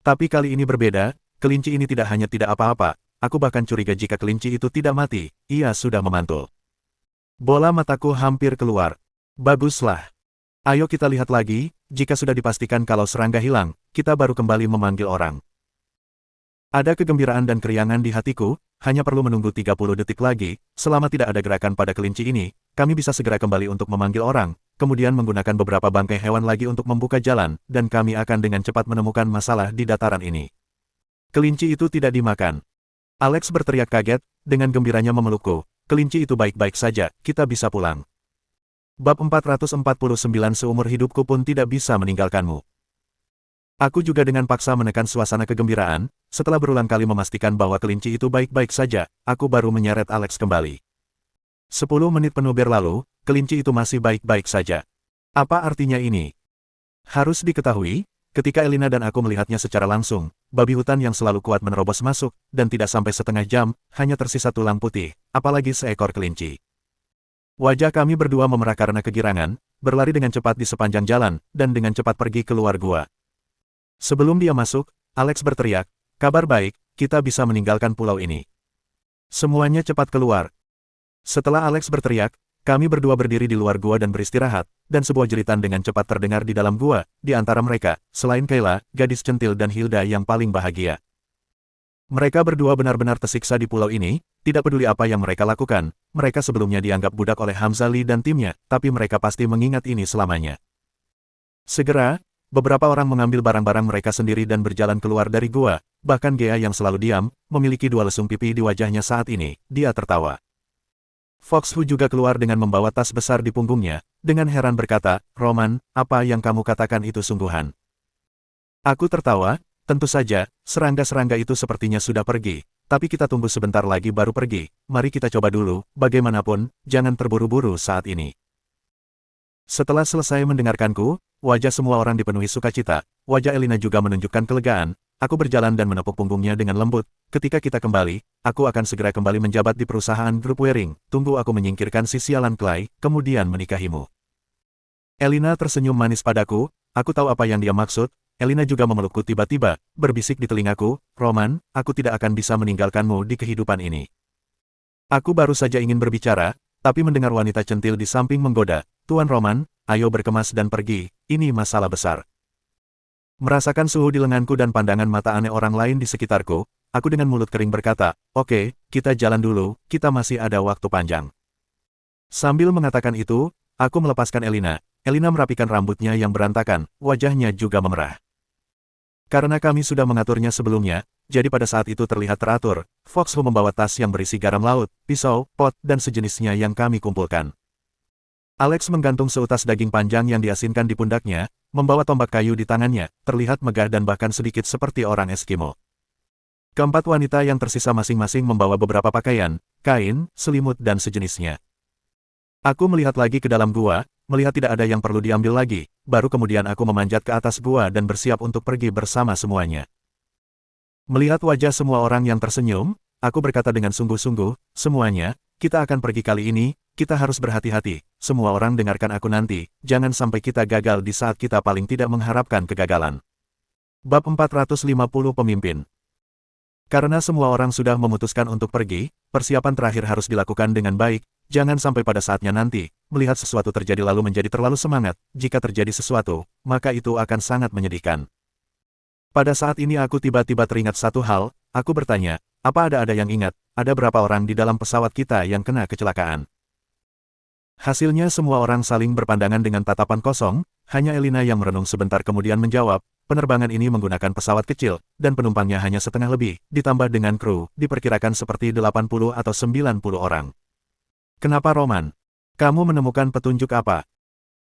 Tapi kali ini berbeda, kelinci ini tidak hanya tidak apa-apa, aku bahkan curiga jika kelinci itu tidak mati, ia sudah memantul. Bola mataku hampir keluar. Baguslah. Ayo kita lihat lagi, jika sudah dipastikan kalau serangga hilang, kita baru kembali memanggil orang. Ada kegembiraan dan keriangan di hatiku, hanya perlu menunggu 30 detik lagi, selama tidak ada gerakan pada kelinci ini, kami bisa segera kembali untuk memanggil orang, kemudian menggunakan beberapa bangkai hewan lagi untuk membuka jalan, dan kami akan dengan cepat menemukan masalah di dataran ini. Kelinci itu tidak dimakan. Alex berteriak kaget, dengan gembiranya memelukku, kelinci itu baik-baik saja, kita bisa pulang. Bab 449 seumur hidupku pun tidak bisa meninggalkanmu. Aku juga dengan paksa menekan suasana kegembiraan, setelah berulang kali memastikan bahwa kelinci itu baik-baik saja, aku baru menyeret Alex kembali. 10 menit penuh berlalu, kelinci itu masih baik-baik saja. Apa artinya ini? Harus diketahui, ketika Elina dan aku melihatnya secara langsung, babi hutan yang selalu kuat menerobos masuk, dan tidak sampai setengah jam, hanya tersisa tulang putih, apalagi seekor kelinci. Wajah kami berdua memerah karena kegirangan, berlari dengan cepat di sepanjang jalan, dan dengan cepat pergi keluar gua. Sebelum dia masuk, Alex berteriak, kabar baik, kita bisa meninggalkan pulau ini. Semuanya cepat keluar. Setelah Alex berteriak, kami berdua berdiri di luar gua dan beristirahat, dan sebuah jeritan dengan cepat terdengar di dalam gua, di antara mereka, selain Kayla, gadis centil dan Hilda yang paling bahagia. Mereka berdua benar-benar tersiksa di pulau ini, tidak peduli apa yang mereka lakukan, mereka sebelumnya dianggap budak oleh Hamzali dan timnya, tapi mereka pasti mengingat ini selamanya. Segera, beberapa orang mengambil barang-barang mereka sendiri dan berjalan keluar dari gua, bahkan Gea yang selalu diam, memiliki 2 lesung pipi di wajahnya saat ini, dia tertawa. Foxhu juga keluar dengan membawa tas besar di punggungnya, dengan heran berkata, Roman, apa yang kamu katakan itu sungguhan? Aku tertawa, tentu saja, serangga-serangga itu sepertinya sudah pergi, tapi kita tunggu sebentar lagi baru pergi, mari kita coba dulu, bagaimanapun, jangan terburu-buru saat ini. Setelah selesai mendengarkanku, wajah semua orang dipenuhi sukacita, wajah Elina juga menunjukkan kelegaan, aku berjalan dan menepuk punggungnya dengan lembut, ketika kita kembali, aku akan segera kembali menjabat di perusahaan grup Waring, tunggu aku menyingkirkan si sialan Clay, kemudian menikahimu. Elina tersenyum manis padaku, aku tahu apa yang dia maksud. Elina juga memelukku tiba-tiba, berbisik di telingaku, Roman, aku tidak akan bisa meninggalkanmu di kehidupan ini. Aku baru saja ingin berbicara, tapi mendengar wanita centil di samping menggoda, Tuan Roman, ayo berkemas dan pergi, ini masalah besar. Merasakan suhu di lenganku dan pandangan mata aneh orang lain di sekitarku, aku dengan mulut kering berkata, oke, kita jalan dulu, kita masih ada waktu panjang. Sambil mengatakan itu, aku melepaskan Elina. Elina merapikan rambutnya yang berantakan, wajahnya juga memerah. Karena kami sudah mengaturnya sebelumnya, jadi pada saat itu terlihat teratur, Foxhu membawa tas yang berisi garam laut, pisau, pot, dan sejenisnya yang kami kumpulkan. Alex menggantung seutas daging panjang yang diasinkan di pundaknya, membawa tombak kayu di tangannya, terlihat megah dan bahkan sedikit seperti orang Eskimo. Keempat wanita yang tersisa masing-masing membawa beberapa pakaian, kain, selimut dan sejenisnya. Aku melihat lagi ke dalam gua, melihat tidak ada yang perlu diambil lagi, baru kemudian aku memanjat ke atas gua dan bersiap untuk pergi bersama semuanya. Melihat wajah semua orang yang tersenyum, aku berkata dengan sungguh-sungguh, semuanya, kita akan pergi kali ini, kita harus berhati-hati, semua orang dengarkan aku nanti, jangan sampai kita gagal di saat kita paling tidak mengharapkan kegagalan. Bab 450 Pemimpin. Karena semua orang sudah memutuskan untuk pergi, persiapan terakhir harus dilakukan dengan baik, jangan sampai pada saatnya nanti, melihat sesuatu terjadi lalu menjadi terlalu semangat, jika terjadi sesuatu, maka itu akan sangat menyedihkan. Pada saat ini aku tiba-tiba teringat satu hal, aku bertanya, apa ada yang ingat, ada berapa orang di dalam pesawat kita yang kena kecelakaan? Hasilnya semua orang saling berpandangan dengan tatapan kosong, hanya Elina yang merenung sebentar kemudian menjawab, penerbangan ini menggunakan pesawat kecil, dan penumpangnya hanya setengah lebih, ditambah dengan kru, diperkirakan seperti 80 atau 90 orang. Kenapa Roman? Kamu menemukan petunjuk apa?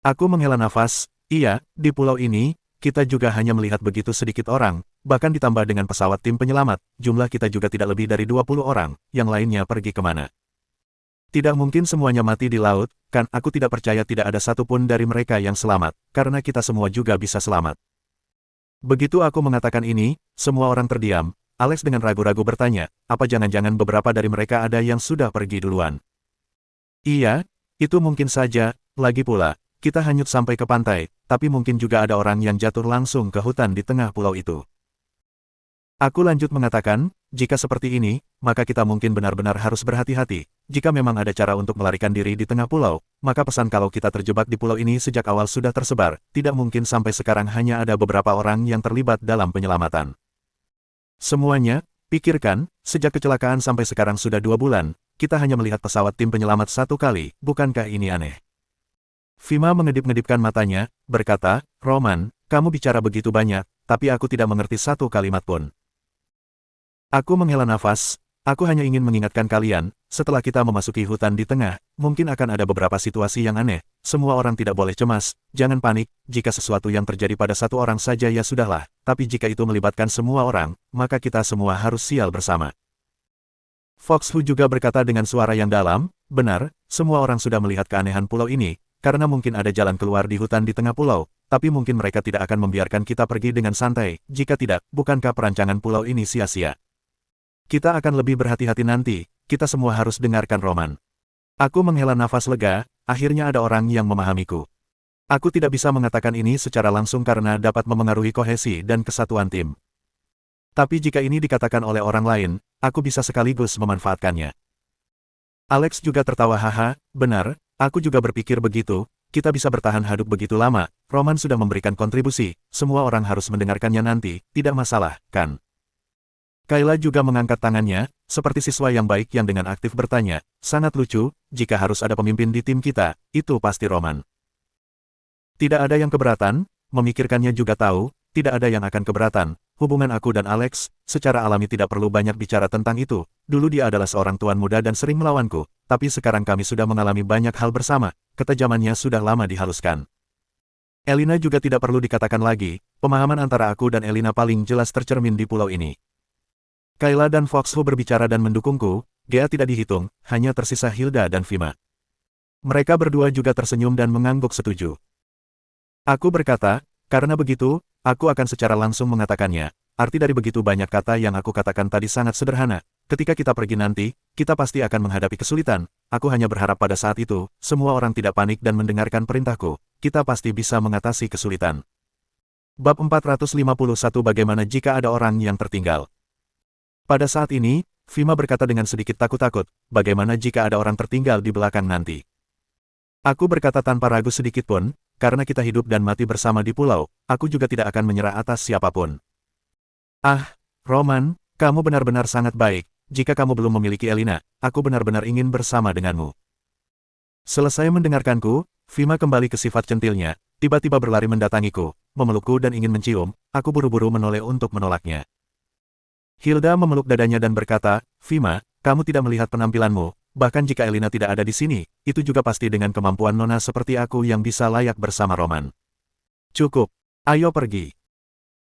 Aku menghela nafas, iya, di pulau ini, kita juga hanya melihat begitu sedikit orang, bahkan ditambah dengan pesawat tim penyelamat, jumlah kita juga tidak lebih dari 20 orang, yang lainnya pergi kemana? Tidak mungkin semuanya mati di laut, kan aku tidak percaya tidak ada satupun dari mereka yang selamat, karena kita semua juga bisa selamat. Begitu aku mengatakan ini, semua orang terdiam. Alex dengan ragu-ragu bertanya, apa jangan-jangan beberapa dari mereka ada yang sudah pergi duluan? Iya, itu mungkin saja, lagi pula, kita hanyut sampai ke pantai, tapi mungkin juga ada orang yang jatuh langsung ke hutan di tengah pulau itu. Aku lanjut mengatakan, jika seperti ini, maka kita mungkin benar-benar harus berhati-hati. Jika memang ada cara untuk melarikan diri di tengah pulau, maka pesan kalau kita terjebak di pulau ini sejak awal sudah tersebar, tidak mungkin sampai sekarang hanya ada beberapa orang yang terlibat dalam penyelamatan. Semuanya, pikirkan, sejak kecelakaan sampai sekarang sudah 2 bulan, kita hanya melihat pesawat tim penyelamat 1 kali, bukankah ini aneh? Fima mengedip-ngedipkan matanya, berkata, Roman, kamu bicara begitu banyak, tapi aku tidak mengerti satu kalimat pun. Aku menghela nafas, aku hanya ingin mengingatkan kalian, setelah kita memasuki hutan di tengah, mungkin akan ada beberapa situasi yang aneh, semua orang tidak boleh cemas, jangan panik, jika sesuatu yang terjadi pada satu orang saja ya sudahlah, tapi jika itu melibatkan semua orang, maka kita semua harus sial bersama. Fox Hu juga berkata dengan suara yang dalam, benar, semua orang sudah melihat keanehan pulau ini, karena mungkin ada jalan keluar di hutan di tengah pulau, tapi mungkin mereka tidak akan membiarkan kita pergi dengan santai, jika tidak, bukankah perancangan pulau ini sia-sia? Kita akan lebih berhati-hati nanti, kita semua harus dengarkan Roman. Aku menghela nafas lega, akhirnya ada orang yang memahamiku. Aku tidak bisa mengatakan ini secara langsung karena dapat memengaruhi kohesi dan kesatuan tim. Tapi jika ini dikatakan oleh orang lain, aku bisa sekaligus memanfaatkannya. Alex juga tertawa haha, benar, aku juga berpikir begitu, kita bisa bertahan hidup begitu lama, Roman sudah memberikan kontribusi, semua orang harus mendengarkannya nanti, tidak masalah, kan? Kayla juga mengangkat tangannya, seperti siswa yang baik yang dengan aktif bertanya, sangat lucu, jika harus ada pemimpin di tim kita, itu pasti Roman. Tidak ada yang keberatan, memikirkannya juga tahu, tidak ada yang akan keberatan, hubungan aku dan Alex, secara alami tidak perlu banyak bicara tentang itu, dulu dia adalah seorang tuan muda dan sering melawanku, tapi sekarang kami sudah mengalami banyak hal bersama, ketajamannya sudah lama dihaluskan. Elina juga tidak perlu dikatakan lagi, pemahaman antara aku dan Elina paling jelas tercermin di pulau ini. Kayla dan Fox Hu berbicara dan mendukungku, Gea tidak dihitung, hanya tersisa Hilda dan Fima. Mereka berdua juga tersenyum dan mengangguk setuju. Aku berkata, karena begitu, aku akan secara langsung mengatakannya, arti dari begitu banyak kata yang aku katakan tadi sangat sederhana, ketika kita pergi nanti, kita pasti akan menghadapi kesulitan, aku hanya berharap pada saat itu, semua orang tidak panik dan mendengarkan perintahku, kita pasti bisa mengatasi kesulitan. Bab 451 Bagaimana jika ada orang yang tertinggal? Pada saat ini, Fima berkata dengan sedikit takut-takut, bagaimana jika ada orang tertinggal di belakang nanti? Aku berkata tanpa ragu sedikit pun, karena kita hidup dan mati bersama di pulau, aku juga tidak akan menyerah atas siapapun. Ah, Roman, kamu benar-benar sangat baik, jika kamu belum memiliki Elina, aku benar-benar ingin bersama denganmu. Selesai mendengarkanku, Fima kembali ke sifat centilnya, tiba-tiba berlari mendatangiku, memelukku dan ingin mencium, aku buru-buru menoleh untuk menolaknya. Hilda memeluk dadanya dan berkata, Fima, kamu tidak melihat penampilanmu, bahkan jika Elina tidak ada di sini, itu juga pasti dengan kemampuan nona seperti aku yang bisa layak bersama Roman. Cukup, ayo pergi.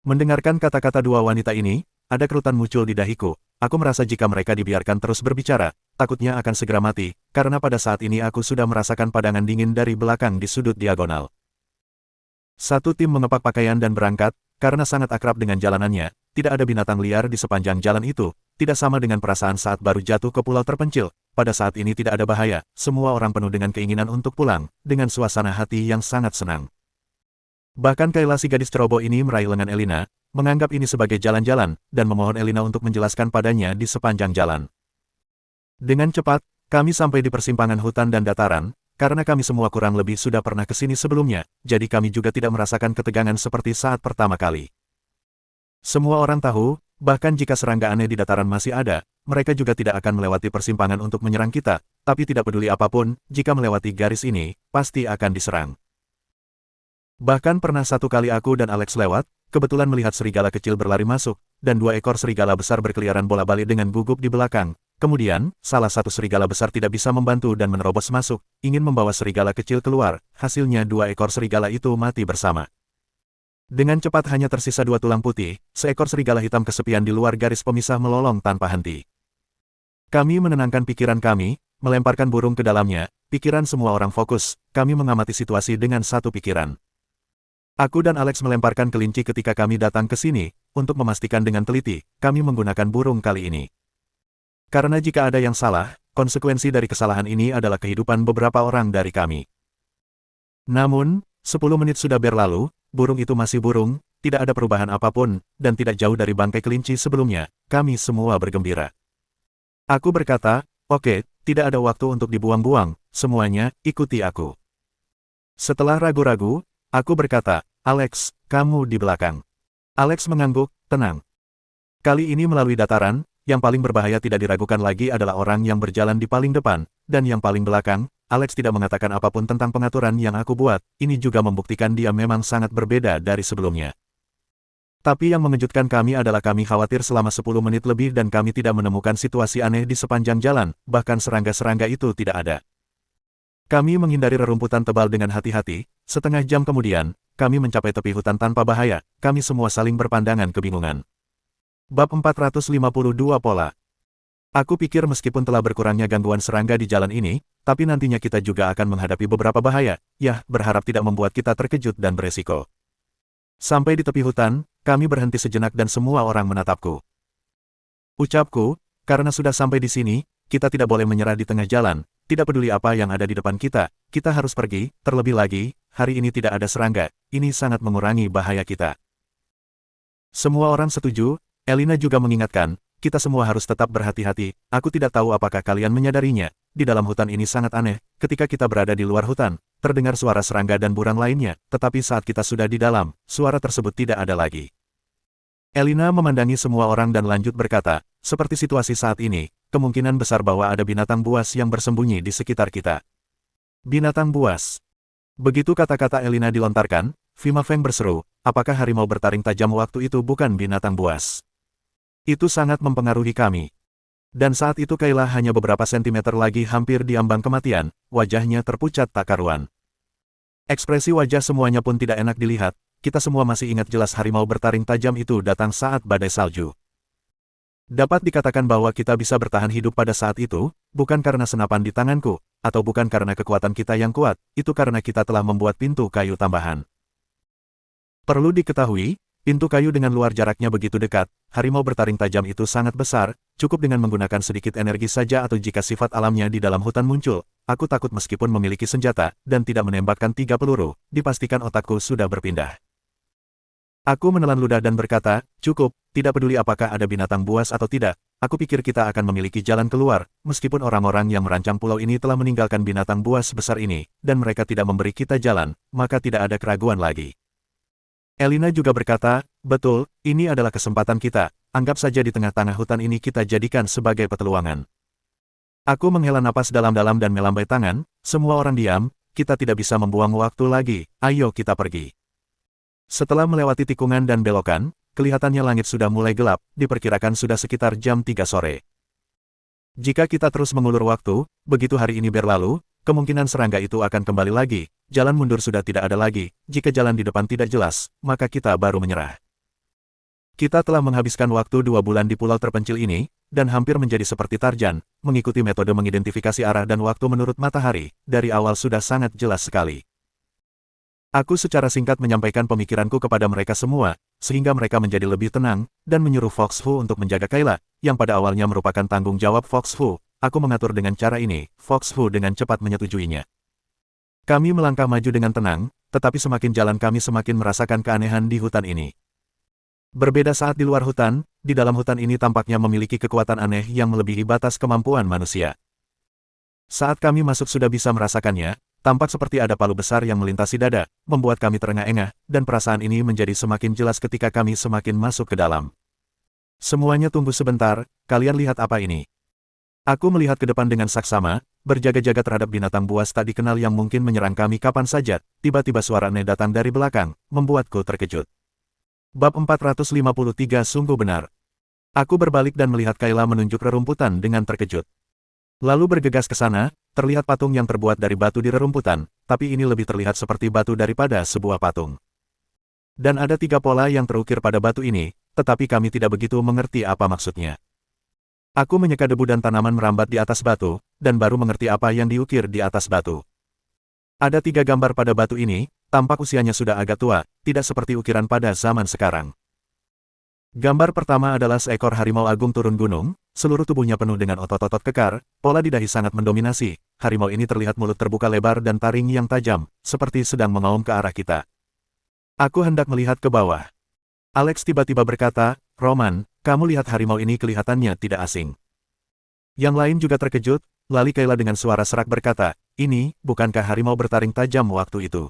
Mendengarkan kata-kata dua wanita ini, ada kerutan muncul di dahiku, aku merasa jika mereka dibiarkan terus berbicara, takutnya akan segera mati, karena pada saat ini aku sudah merasakan padangan dingin dari belakang di sudut diagonal. Satu tim mengepak pakaian dan berangkat, karena sangat akrab dengan jalanannya, tidak ada binatang liar di sepanjang jalan itu, tidak sama dengan perasaan saat baru jatuh ke pulau terpencil, pada saat ini tidak ada bahaya, semua orang penuh dengan keinginan untuk pulang, dengan suasana hati yang sangat senang. Bahkan Kayla si gadis ceroboh ini meraih lengan Elina, menganggap ini sebagai jalan-jalan, dan memohon Elina untuk menjelaskan padanya di sepanjang jalan. Dengan cepat, kami sampai di persimpangan hutan dan dataran, karena kami semua kurang lebih sudah pernah ke sini sebelumnya, jadi kami juga tidak merasakan ketegangan seperti saat pertama kali. Semua orang tahu, bahkan jika serangga aneh di dataran masih ada, mereka juga tidak akan melewati persimpangan untuk menyerang kita, tapi tidak peduli apapun, jika melewati garis ini, pasti akan diserang. Bahkan pernah satu kali aku dan Alex lewat, kebetulan melihat serigala kecil berlari masuk, dan 2 ekor serigala besar berkeliaran bola-balik dengan gugup di belakang. Kemudian, salah satu serigala besar tidak bisa membantu dan menerobos masuk, ingin membawa serigala kecil keluar, hasilnya 2 ekor serigala itu mati bersama. Dengan cepat hanya tersisa 2 tulang putih, seekor serigala hitam kesepian di luar garis pemisah melolong tanpa henti. Kami menenangkan pikiran kami, melemparkan burung ke dalamnya, pikiran semua orang fokus, kami mengamati situasi dengan satu pikiran. Aku dan Alex melemparkan kelinci ketika kami datang ke sini, untuk memastikan dengan teliti, kami menggunakan burung kali ini. Karena jika ada yang salah, konsekuensi dari kesalahan ini adalah kehidupan beberapa orang dari kami. Namun, 10 menit sudah berlalu, burung itu masih burung, tidak ada perubahan apapun, dan tidak jauh dari bangkai kelinci sebelumnya, kami semua bergembira. Aku berkata, oke, tidak ada waktu untuk dibuang-buang, semuanya, ikuti aku. Setelah ragu-ragu, aku berkata, Alex, kamu di belakang. Alex mengangguk, tenang. Kali ini melalui dataran, yang paling berbahaya tidak diragukan lagi adalah orang yang berjalan di paling depan, dan yang paling belakang. Alex tidak mengatakan apapun tentang pengaturan yang aku buat, ini juga membuktikan dia memang sangat berbeda dari sebelumnya. Tapi yang mengejutkan kami adalah kami khawatir selama 10 menit lebih dan kami tidak menemukan situasi aneh di sepanjang jalan, bahkan serangga-serangga itu tidak ada. Kami menghindari rerumputan tebal dengan hati-hati, setengah jam kemudian, kami mencapai tepi hutan tanpa bahaya, kami semua saling berpandangan kebingungan. Bab 452 Pola. Aku pikir meskipun telah berkurangnya gangguan serangga di jalan ini, tapi nantinya kita juga akan menghadapi beberapa bahaya, ya, berharap tidak membuat kita terkejut dan beresiko. Sampai di tepi hutan, kami berhenti sejenak dan semua orang menatapku. Ucapku, karena sudah sampai di sini, kita tidak boleh menyerah di tengah jalan, tidak peduli apa yang ada di depan kita harus pergi, terlebih lagi, hari ini tidak ada serangga, ini sangat mengurangi bahaya kita. Semua orang setuju. Elina juga mengingatkan, kita semua harus tetap berhati-hati, aku tidak tahu apakah kalian menyadarinya, di dalam hutan ini sangat aneh, ketika kita berada di luar hutan, terdengar suara serangga dan burang lainnya, tetapi saat kita sudah di dalam, suara tersebut tidak ada lagi. Elina memandangi semua orang dan lanjut berkata, seperti situasi saat ini, kemungkinan besar bahwa ada binatang buas yang bersembunyi di sekitar kita. Binatang buas. Begitu kata-kata Elina dilontarkan, Vima Feng berseru, apakah harimau bertaring tajam waktu itu bukan binatang buas? Itu sangat mempengaruhi kami. Dan saat itu Kayla hanya beberapa sentimeter lagi hampir di ambang kematian, wajahnya terpucat tak karuan. Ekspresi wajah semuanya pun tidak enak dilihat, kita semua masih ingat jelas harimau bertaring tajam itu datang saat badai salju. Dapat dikatakan bahwa kita bisa bertahan hidup pada saat itu, bukan karena senapan di tanganku, atau bukan karena kekuatan kita yang kuat, itu karena kita telah membuat pintu kayu tambahan. Perlu diketahui, pintu kayu dengan luar jaraknya begitu dekat, harimau bertaring tajam itu sangat besar, cukup dengan menggunakan sedikit energi saja atau jika sifat alamnya di dalam hutan muncul, aku takut meskipun memiliki senjata, dan tidak menembakkan 3 peluru, dipastikan otakku sudah berpindah. Aku menelan ludah dan berkata, cukup, tidak peduli apakah ada binatang buas atau tidak, aku pikir kita akan memiliki jalan keluar, meskipun orang-orang yang merancang pulau ini telah meninggalkan binatang buas besar ini, dan mereka tidak memberi kita jalan, maka tidak ada keraguan lagi. Elina juga berkata, betul, ini adalah kesempatan kita, anggap saja di tengah-tengah hutan ini kita jadikan sebagai petualangan. Aku menghela napas dalam-dalam dan melambai tangan, semua orang diam, kita tidak bisa membuang waktu lagi, ayo kita pergi. Setelah melewati tikungan dan belokan, kelihatannya langit sudah mulai gelap, diperkirakan sudah sekitar jam 3 sore. Jika kita terus mengulur waktu, begitu hari ini berlalu, kemungkinan serangga itu akan kembali lagi, jalan mundur sudah tidak ada lagi, jika jalan di depan tidak jelas, maka kita baru menyerah. Kita telah menghabiskan waktu 2 bulan di pulau terpencil ini, dan hampir menjadi seperti Tarjan, mengikuti metode mengidentifikasi arah dan waktu menurut matahari, dari awal sudah sangat jelas sekali. Aku secara singkat menyampaikan pemikiranku kepada mereka semua, sehingga mereka menjadi lebih tenang, dan menyuruh Fox Fu untuk menjaga Kayla, yang pada awalnya merupakan tanggung jawab Fox Fu. Aku mengatur dengan cara ini, Fox Fu dengan cepat menyetujuinya. Kami melangkah maju dengan tenang, tetapi semakin jalan kami semakin merasakan keanehan di hutan ini. Berbeda saat di luar hutan, di dalam hutan ini tampaknya memiliki kekuatan aneh yang melebihi batas kemampuan manusia. Saat kami masuk sudah bisa merasakannya, tampak seperti ada palu besar yang melintasi dada, membuat kami terengah-engah, dan perasaan ini menjadi semakin jelas ketika kami semakin masuk ke dalam. Semuanya tunggu sebentar, kalian lihat apa ini? Aku melihat ke depan dengan saksama, berjaga-jaga terhadap binatang buas tak dikenal yang mungkin menyerang kami kapan saja. Tiba-tiba suara aneh datang dari belakang, membuatku terkejut. Bab 453 sungguh benar. Aku berbalik dan melihat Kayla menunjuk rerumputan dengan terkejut. Lalu bergegas ke sana, terlihat patung yang terbuat dari batu di rerumputan, tapi ini lebih terlihat seperti batu daripada sebuah patung. Dan ada 3 pola yang terukir pada batu ini, tetapi kami tidak begitu mengerti apa maksudnya. Aku menyeka debu dan tanaman merambat di atas batu, dan baru mengerti apa yang diukir di atas batu. Ada 3 gambar pada batu ini, tampak usianya sudah agak tua, tidak seperti ukiran pada zaman sekarang. Gambar pertama adalah seekor harimau agung turun gunung, seluruh tubuhnya penuh dengan otot-otot kekar, pola di dahi sangat mendominasi, harimau ini terlihat mulut terbuka lebar dan taring yang tajam, seperti sedang mengaum ke arah kita. Aku hendak melihat ke bawah. Alex tiba-tiba berkata, "Roman, kamu lihat harimau ini kelihatannya tidak asing." Yang lain juga terkejut, lalu Kayla dengan suara serak berkata, "Ini, bukankah harimau bertaring tajam waktu itu?"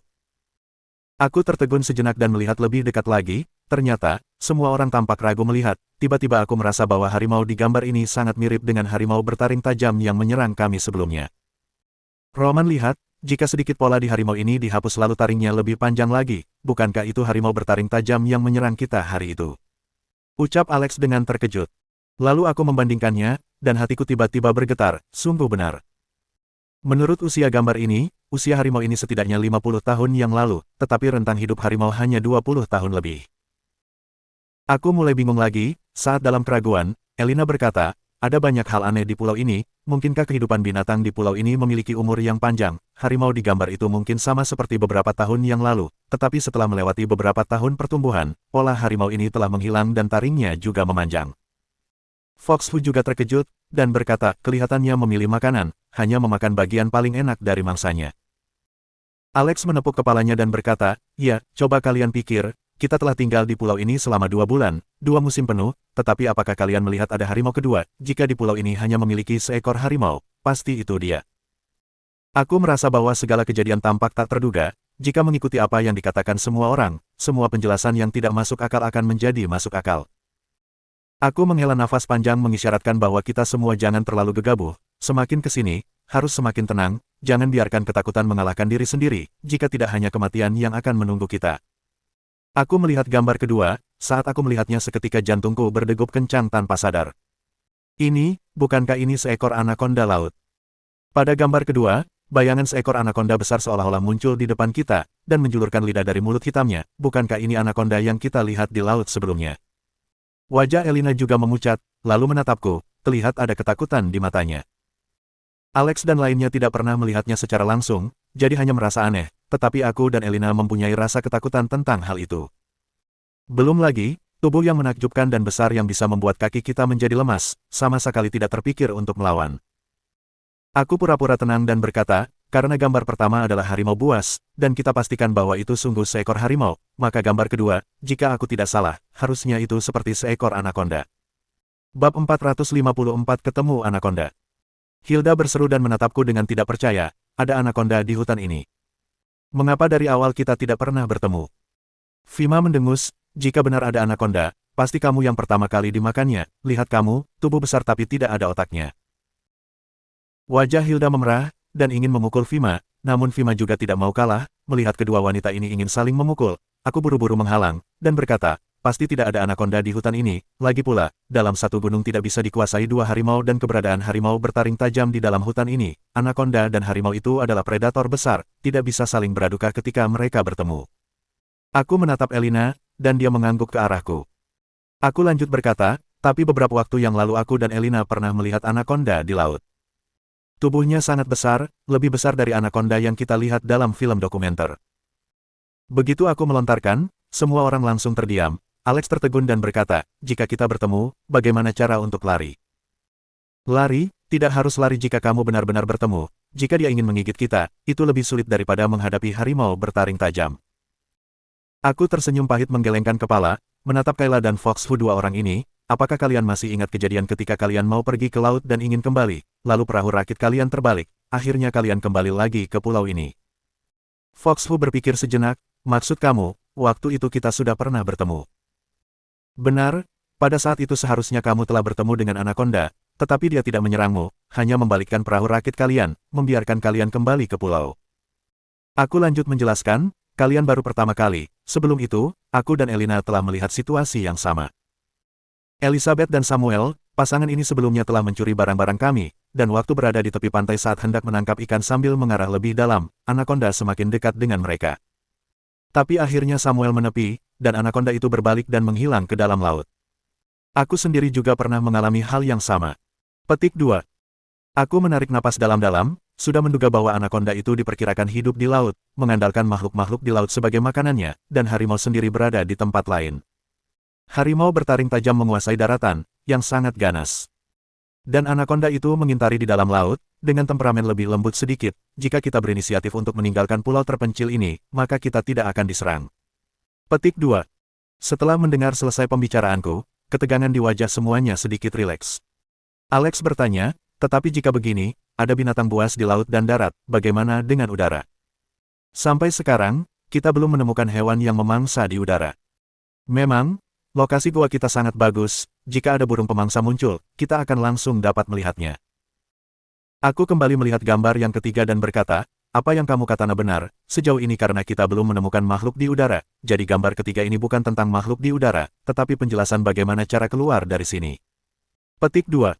Aku tertegun sejenak dan melihat lebih dekat lagi, ternyata, semua orang tampak ragu melihat, tiba-tiba aku merasa bahwa harimau di gambar ini sangat mirip dengan harimau bertaring tajam yang menyerang kami sebelumnya. Roman lihat, jika sedikit pola di harimau ini dihapus lalu taringnya lebih panjang lagi, bukankah itu harimau bertaring tajam yang menyerang kita hari itu? Ucap Alex dengan terkejut. Lalu aku membandingkannya, dan hatiku tiba-tiba bergetar, sungguh benar. Menurut usia gambar ini, usia harimau ini setidaknya 50 tahun yang lalu, tetapi rentang hidup harimau hanya 20 tahun lebih. Aku mulai bingung lagi, saat dalam keraguan, Elina berkata, ada banyak hal aneh di pulau ini, mungkinkah kehidupan binatang di pulau ini memiliki umur yang panjang, harimau di gambar itu mungkin sama seperti beberapa tahun yang lalu, tetapi setelah melewati beberapa tahun pertumbuhan, pola harimau ini telah menghilang dan taringnya juga memanjang. Foxhu juga terkejut, dan berkata, kelihatannya memilih makanan, hanya memakan bagian paling enak dari mangsanya. Alex menepuk kepalanya dan berkata, ya, coba kalian pikir, kita telah tinggal di pulau ini selama 2 bulan, 2 musim penuh, tetapi apakah kalian melihat ada harimau kedua? Jika di pulau ini hanya memiliki seekor harimau, pasti itu dia. Aku merasa bahwa segala kejadian tampak tak terduga, jika mengikuti apa yang dikatakan semua orang, semua penjelasan yang tidak masuk akal akan menjadi masuk akal. Aku menghela nafas panjang mengisyaratkan bahwa kita semua jangan terlalu gegabah, semakin kesini, harus semakin tenang, jangan biarkan ketakutan mengalahkan diri sendiri, jika tidak hanya kematian yang akan menunggu kita. Aku melihat gambar kedua, saat aku melihatnya seketika jantungku berdegup kencang tanpa sadar. Ini, bukankah ini seekor anakonda laut? Pada gambar kedua, bayangan seekor anakonda besar seolah-olah muncul di depan kita, dan menjulurkan lidah dari mulut hitamnya, bukankah ini anakonda yang kita lihat di laut sebelumnya? Wajah Elina juga memucat, lalu menatapku, terlihat ada ketakutan di matanya. Alex dan lainnya tidak pernah melihatnya secara langsung, jadi hanya merasa aneh, tetapi aku dan Elina mempunyai rasa ketakutan tentang hal itu. Belum lagi, tubuh yang menakjubkan dan besar yang bisa membuat kaki kita menjadi lemas, sama sekali tidak terpikir untuk melawan. Aku pura-pura tenang dan berkata, karena gambar pertama adalah harimau buas, dan kita pastikan bahwa itu sungguh seekor harimau, maka gambar kedua, jika aku tidak salah, harusnya itu seperti seekor anakonda. Bab 454 Ketemu Anakonda. Hilda berseru dan menatapku dengan tidak percaya, ada anakonda di hutan ini. Mengapa dari awal kita tidak pernah bertemu? Fima mendengus, jika benar ada anakonda, pasti kamu yang pertama kali dimakannya, lihat kamu, tubuh besar tapi tidak ada otaknya. Wajah Hilda memerah, dan ingin memukul Fima, namun Fima juga tidak mau kalah, melihat kedua wanita ini ingin saling memukul, aku buru-buru menghalang, dan berkata, pasti tidak ada anakonda di hutan ini, lagi pula, dalam satu gunung tidak bisa dikuasai 2 harimau dan keberadaan harimau bertaring tajam di dalam hutan ini, anakonda dan harimau itu adalah predator besar, tidak bisa saling beraduka ketika mereka bertemu. Aku menatap Elina, dan dia mengangguk ke arahku. Aku lanjut berkata, tapi beberapa waktu yang lalu aku dan Elina pernah melihat anakonda di laut. Tubuhnya sangat besar, lebih besar dari anakonda yang kita lihat dalam film dokumenter. Begitu aku melontarkan, semua orang langsung terdiam. Alex tertegun dan berkata, jika kita bertemu, bagaimana cara untuk lari? Lari, tidak harus lari jika kamu benar-benar bertemu. Jika dia ingin menggigit kita, itu lebih sulit daripada menghadapi harimau bertaring tajam. Aku tersenyum pahit menggelengkan kepala, menatap Kayla dan Foxhu dua orang ini, apakah kalian masih ingat kejadian ketika kalian mau pergi ke laut dan ingin kembali, lalu perahu rakit kalian terbalik, akhirnya kalian kembali lagi ke pulau ini? Foxhu berpikir sejenak, maksud kamu, waktu itu kita sudah pernah bertemu. Benar, Pada saat itu seharusnya kamu telah bertemu dengan anaconda, tetapi dia tidak menyerangmu, hanya membalikkan perahu rakit kalian, membiarkan kalian kembali ke pulau. Aku lanjut menjelaskan, kalian baru pertama kali, sebelum itu, aku dan Elina telah melihat situasi yang sama. Elizabeth dan Samuel, pasangan ini sebelumnya telah mencuri barang-barang kami, dan waktu berada di tepi pantai saat hendak menangkap ikan sambil mengarah lebih dalam, anaconda semakin dekat dengan mereka. Tapi akhirnya Samuel menepi, dan anaconda itu berbalik dan menghilang ke dalam laut. Aku sendiri juga pernah mengalami hal yang sama. Petik 2. Aku menarik napas dalam-dalam, sudah menduga bahwa anaconda itu diperkirakan hidup di laut, mengandalkan makhluk-makhluk di laut sebagai makanannya, dan harimau sendiri berada di tempat lain. Harimau bertaring tajam menguasai daratan, yang sangat ganas. Dan anaconda itu mengintari di dalam laut, dengan temperamen lebih lembut sedikit. Jika kita berinisiatif untuk meninggalkan pulau terpencil ini, maka kita tidak akan diserang. Petik 2. Setelah mendengar selesai pembicaraanku, ketegangan di wajah semuanya sedikit rileks. Alex bertanya, tetapi jika begini, ada binatang buas di laut dan darat, bagaimana dengan udara? Sampai sekarang, kita belum menemukan hewan yang memangsa di udara. Memang, lokasi gua kita sangat bagus, jika ada burung pemangsa muncul, kita akan langsung dapat melihatnya. Aku kembali melihat gambar yang ketiga dan berkata, apa yang kamu katakan benar, sejauh ini karena kita belum menemukan makhluk di udara, jadi gambar ketiga ini bukan tentang makhluk di udara, tetapi penjelasan bagaimana cara keluar dari sini. Petik 2.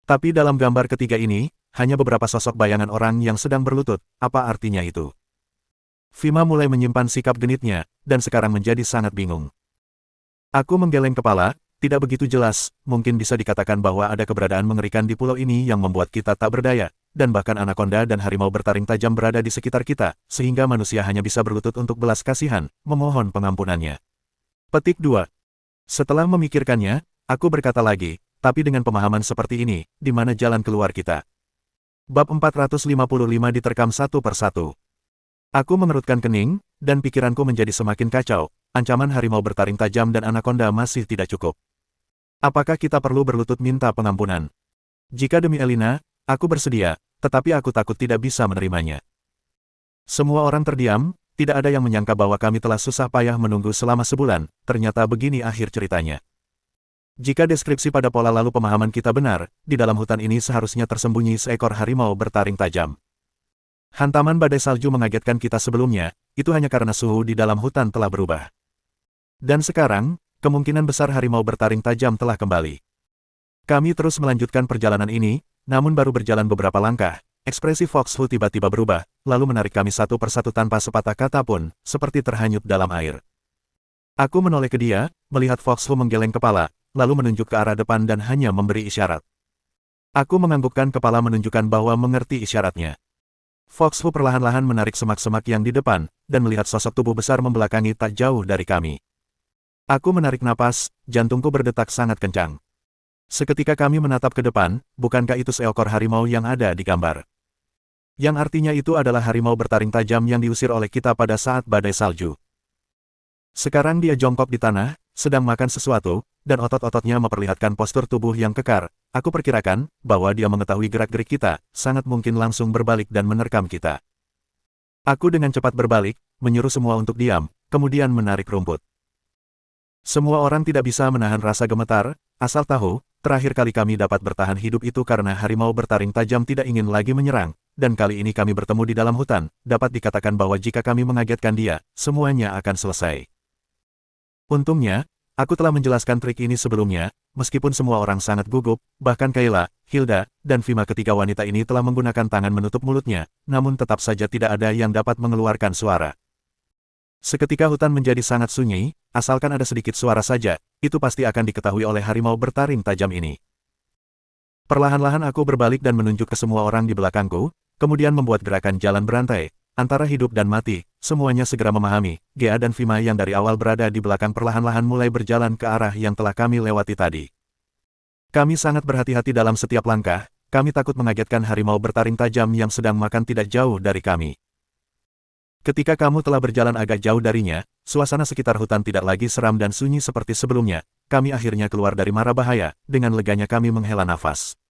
Tapi dalam gambar ketiga ini, hanya beberapa sosok bayangan orang yang sedang berlutut, apa artinya itu? Vima mulai menyimpan sikap genitnya, dan sekarang menjadi sangat bingung. Aku menggeleng kepala, tidak begitu jelas, mungkin bisa dikatakan bahwa ada keberadaan mengerikan di pulau ini yang membuat kita tak berdaya, dan bahkan anaconda dan harimau bertaring tajam berada di sekitar kita, sehingga manusia hanya bisa berlutut untuk belas kasihan, memohon pengampunannya. Petik 2. Setelah memikirkannya, aku berkata lagi, tapi dengan pemahaman seperti ini, di mana jalan keluar kita? Bab 455 diterkam satu persatu. Aku mengerutkan kening, dan pikiranku menjadi semakin kacau, ancaman harimau bertaring tajam dan anaconda masih tidak cukup. Apakah kita perlu berlutut minta pengampunan? Jika demi Elina, aku bersedia, tetapi aku takut tidak bisa menerimanya. Semua orang terdiam, tidak ada yang menyangka bahwa kami telah susah payah menunggu selama sebulan, ternyata begini akhir ceritanya. Jika deskripsi pada pola lalu pemahaman kita benar, di dalam hutan ini seharusnya tersembunyi seekor harimau bertaring tajam. Hantaman badai salju mengagetkan kita sebelumnya, itu hanya karena suhu di dalam hutan telah berubah. Dan sekarang, kemungkinan besar harimau bertaring tajam telah kembali. Kami terus melanjutkan perjalanan ini, namun baru berjalan beberapa langkah, ekspresi Foxhu tiba-tiba berubah, lalu menarik kami satu persatu tanpa sepatah kata pun, seperti terhanyut dalam air. Aku menoleh ke dia, melihat Foxhu menggeleng kepala, lalu menunjuk ke arah depan dan hanya memberi isyarat. Aku menganggukkan kepala menunjukkan bahwa mengerti isyaratnya. Foxhu perlahan-lahan menarik semak-semak yang di depan, dan melihat sosok tubuh besar membelakangi tak jauh dari kami. Aku menarik napas, jantungku berdetak sangat kencang. Seketika kami menatap ke depan, bukankah itu seekor harimau yang ada di gambar? Yang artinya itu adalah harimau bertaring tajam yang diusir oleh kita pada saat badai salju. Sekarang dia jongkok di tanah, sedang makan sesuatu, dan otot-ototnya memperlihatkan postur tubuh yang kekar. Aku perkirakan, bahwa dia mengetahui gerak-gerik kita, sangat mungkin langsung berbalik dan menerkam kita. Aku dengan cepat berbalik, menyuruh semua untuk diam, kemudian menarik rumput. Semua orang tidak bisa menahan rasa gemetar, asal tahu, terakhir kali kami dapat bertahan hidup itu karena harimau bertaring tajam tidak ingin lagi menyerang, dan kali ini kami bertemu di dalam hutan, dapat dikatakan bahwa jika kami mengagetkan dia, semuanya akan selesai. Untungnya, aku telah menjelaskan trik ini sebelumnya, meskipun semua orang sangat gugup, bahkan Kayla, Hilda, dan Vima ketiga wanita ini telah menggunakan tangan menutup mulutnya, namun tetap saja tidak ada yang dapat mengeluarkan suara. Seketika hutan menjadi sangat sunyi, asalkan ada sedikit suara saja, itu pasti akan diketahui oleh harimau bertaring tajam ini. Perlahan-lahan aku berbalik dan menunjuk ke semua orang di belakangku, kemudian membuat gerakan jalan berantai, antara hidup dan mati, semuanya segera memahami, Gea dan Vima yang dari awal berada di belakang perlahan-lahan mulai berjalan ke arah yang telah kami lewati tadi. Kami sangat berhati-hati dalam setiap langkah, kami takut mengagetkan harimau bertaring tajam yang sedang makan tidak jauh dari kami. Ketika kamu telah berjalan agak jauh darinya, suasana sekitar hutan tidak lagi seram dan sunyi seperti sebelumnya, kami akhirnya keluar dari mara bahaya, dengan leganya kami menghela nafas.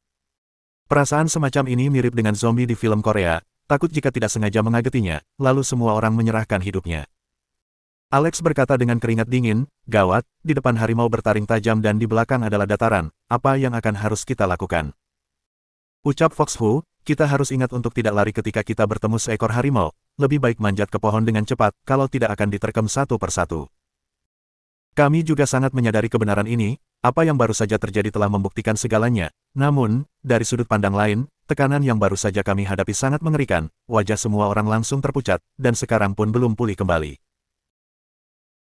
Perasaan semacam ini mirip dengan zombie di film Korea, takut jika tidak sengaja mengagetinya, lalu semua orang menyerahkan hidupnya. Alex berkata dengan keringat dingin, gawat, di depan harimau bertaring tajam dan di belakang adalah dataran, apa yang akan harus kita lakukan? Ucap Fox Hu, kita harus ingat untuk tidak lari ketika kita bertemu seekor harimau, lebih baik manjat ke pohon dengan cepat, kalau tidak akan diterkam satu persatu. Kami juga sangat menyadari kebenaran ini, apa yang baru saja terjadi telah membuktikan segalanya, namun, dari sudut pandang lain, tekanan yang baru saja kami hadapi sangat mengerikan, wajah semua orang langsung terpucat, dan sekarang pun belum pulih kembali.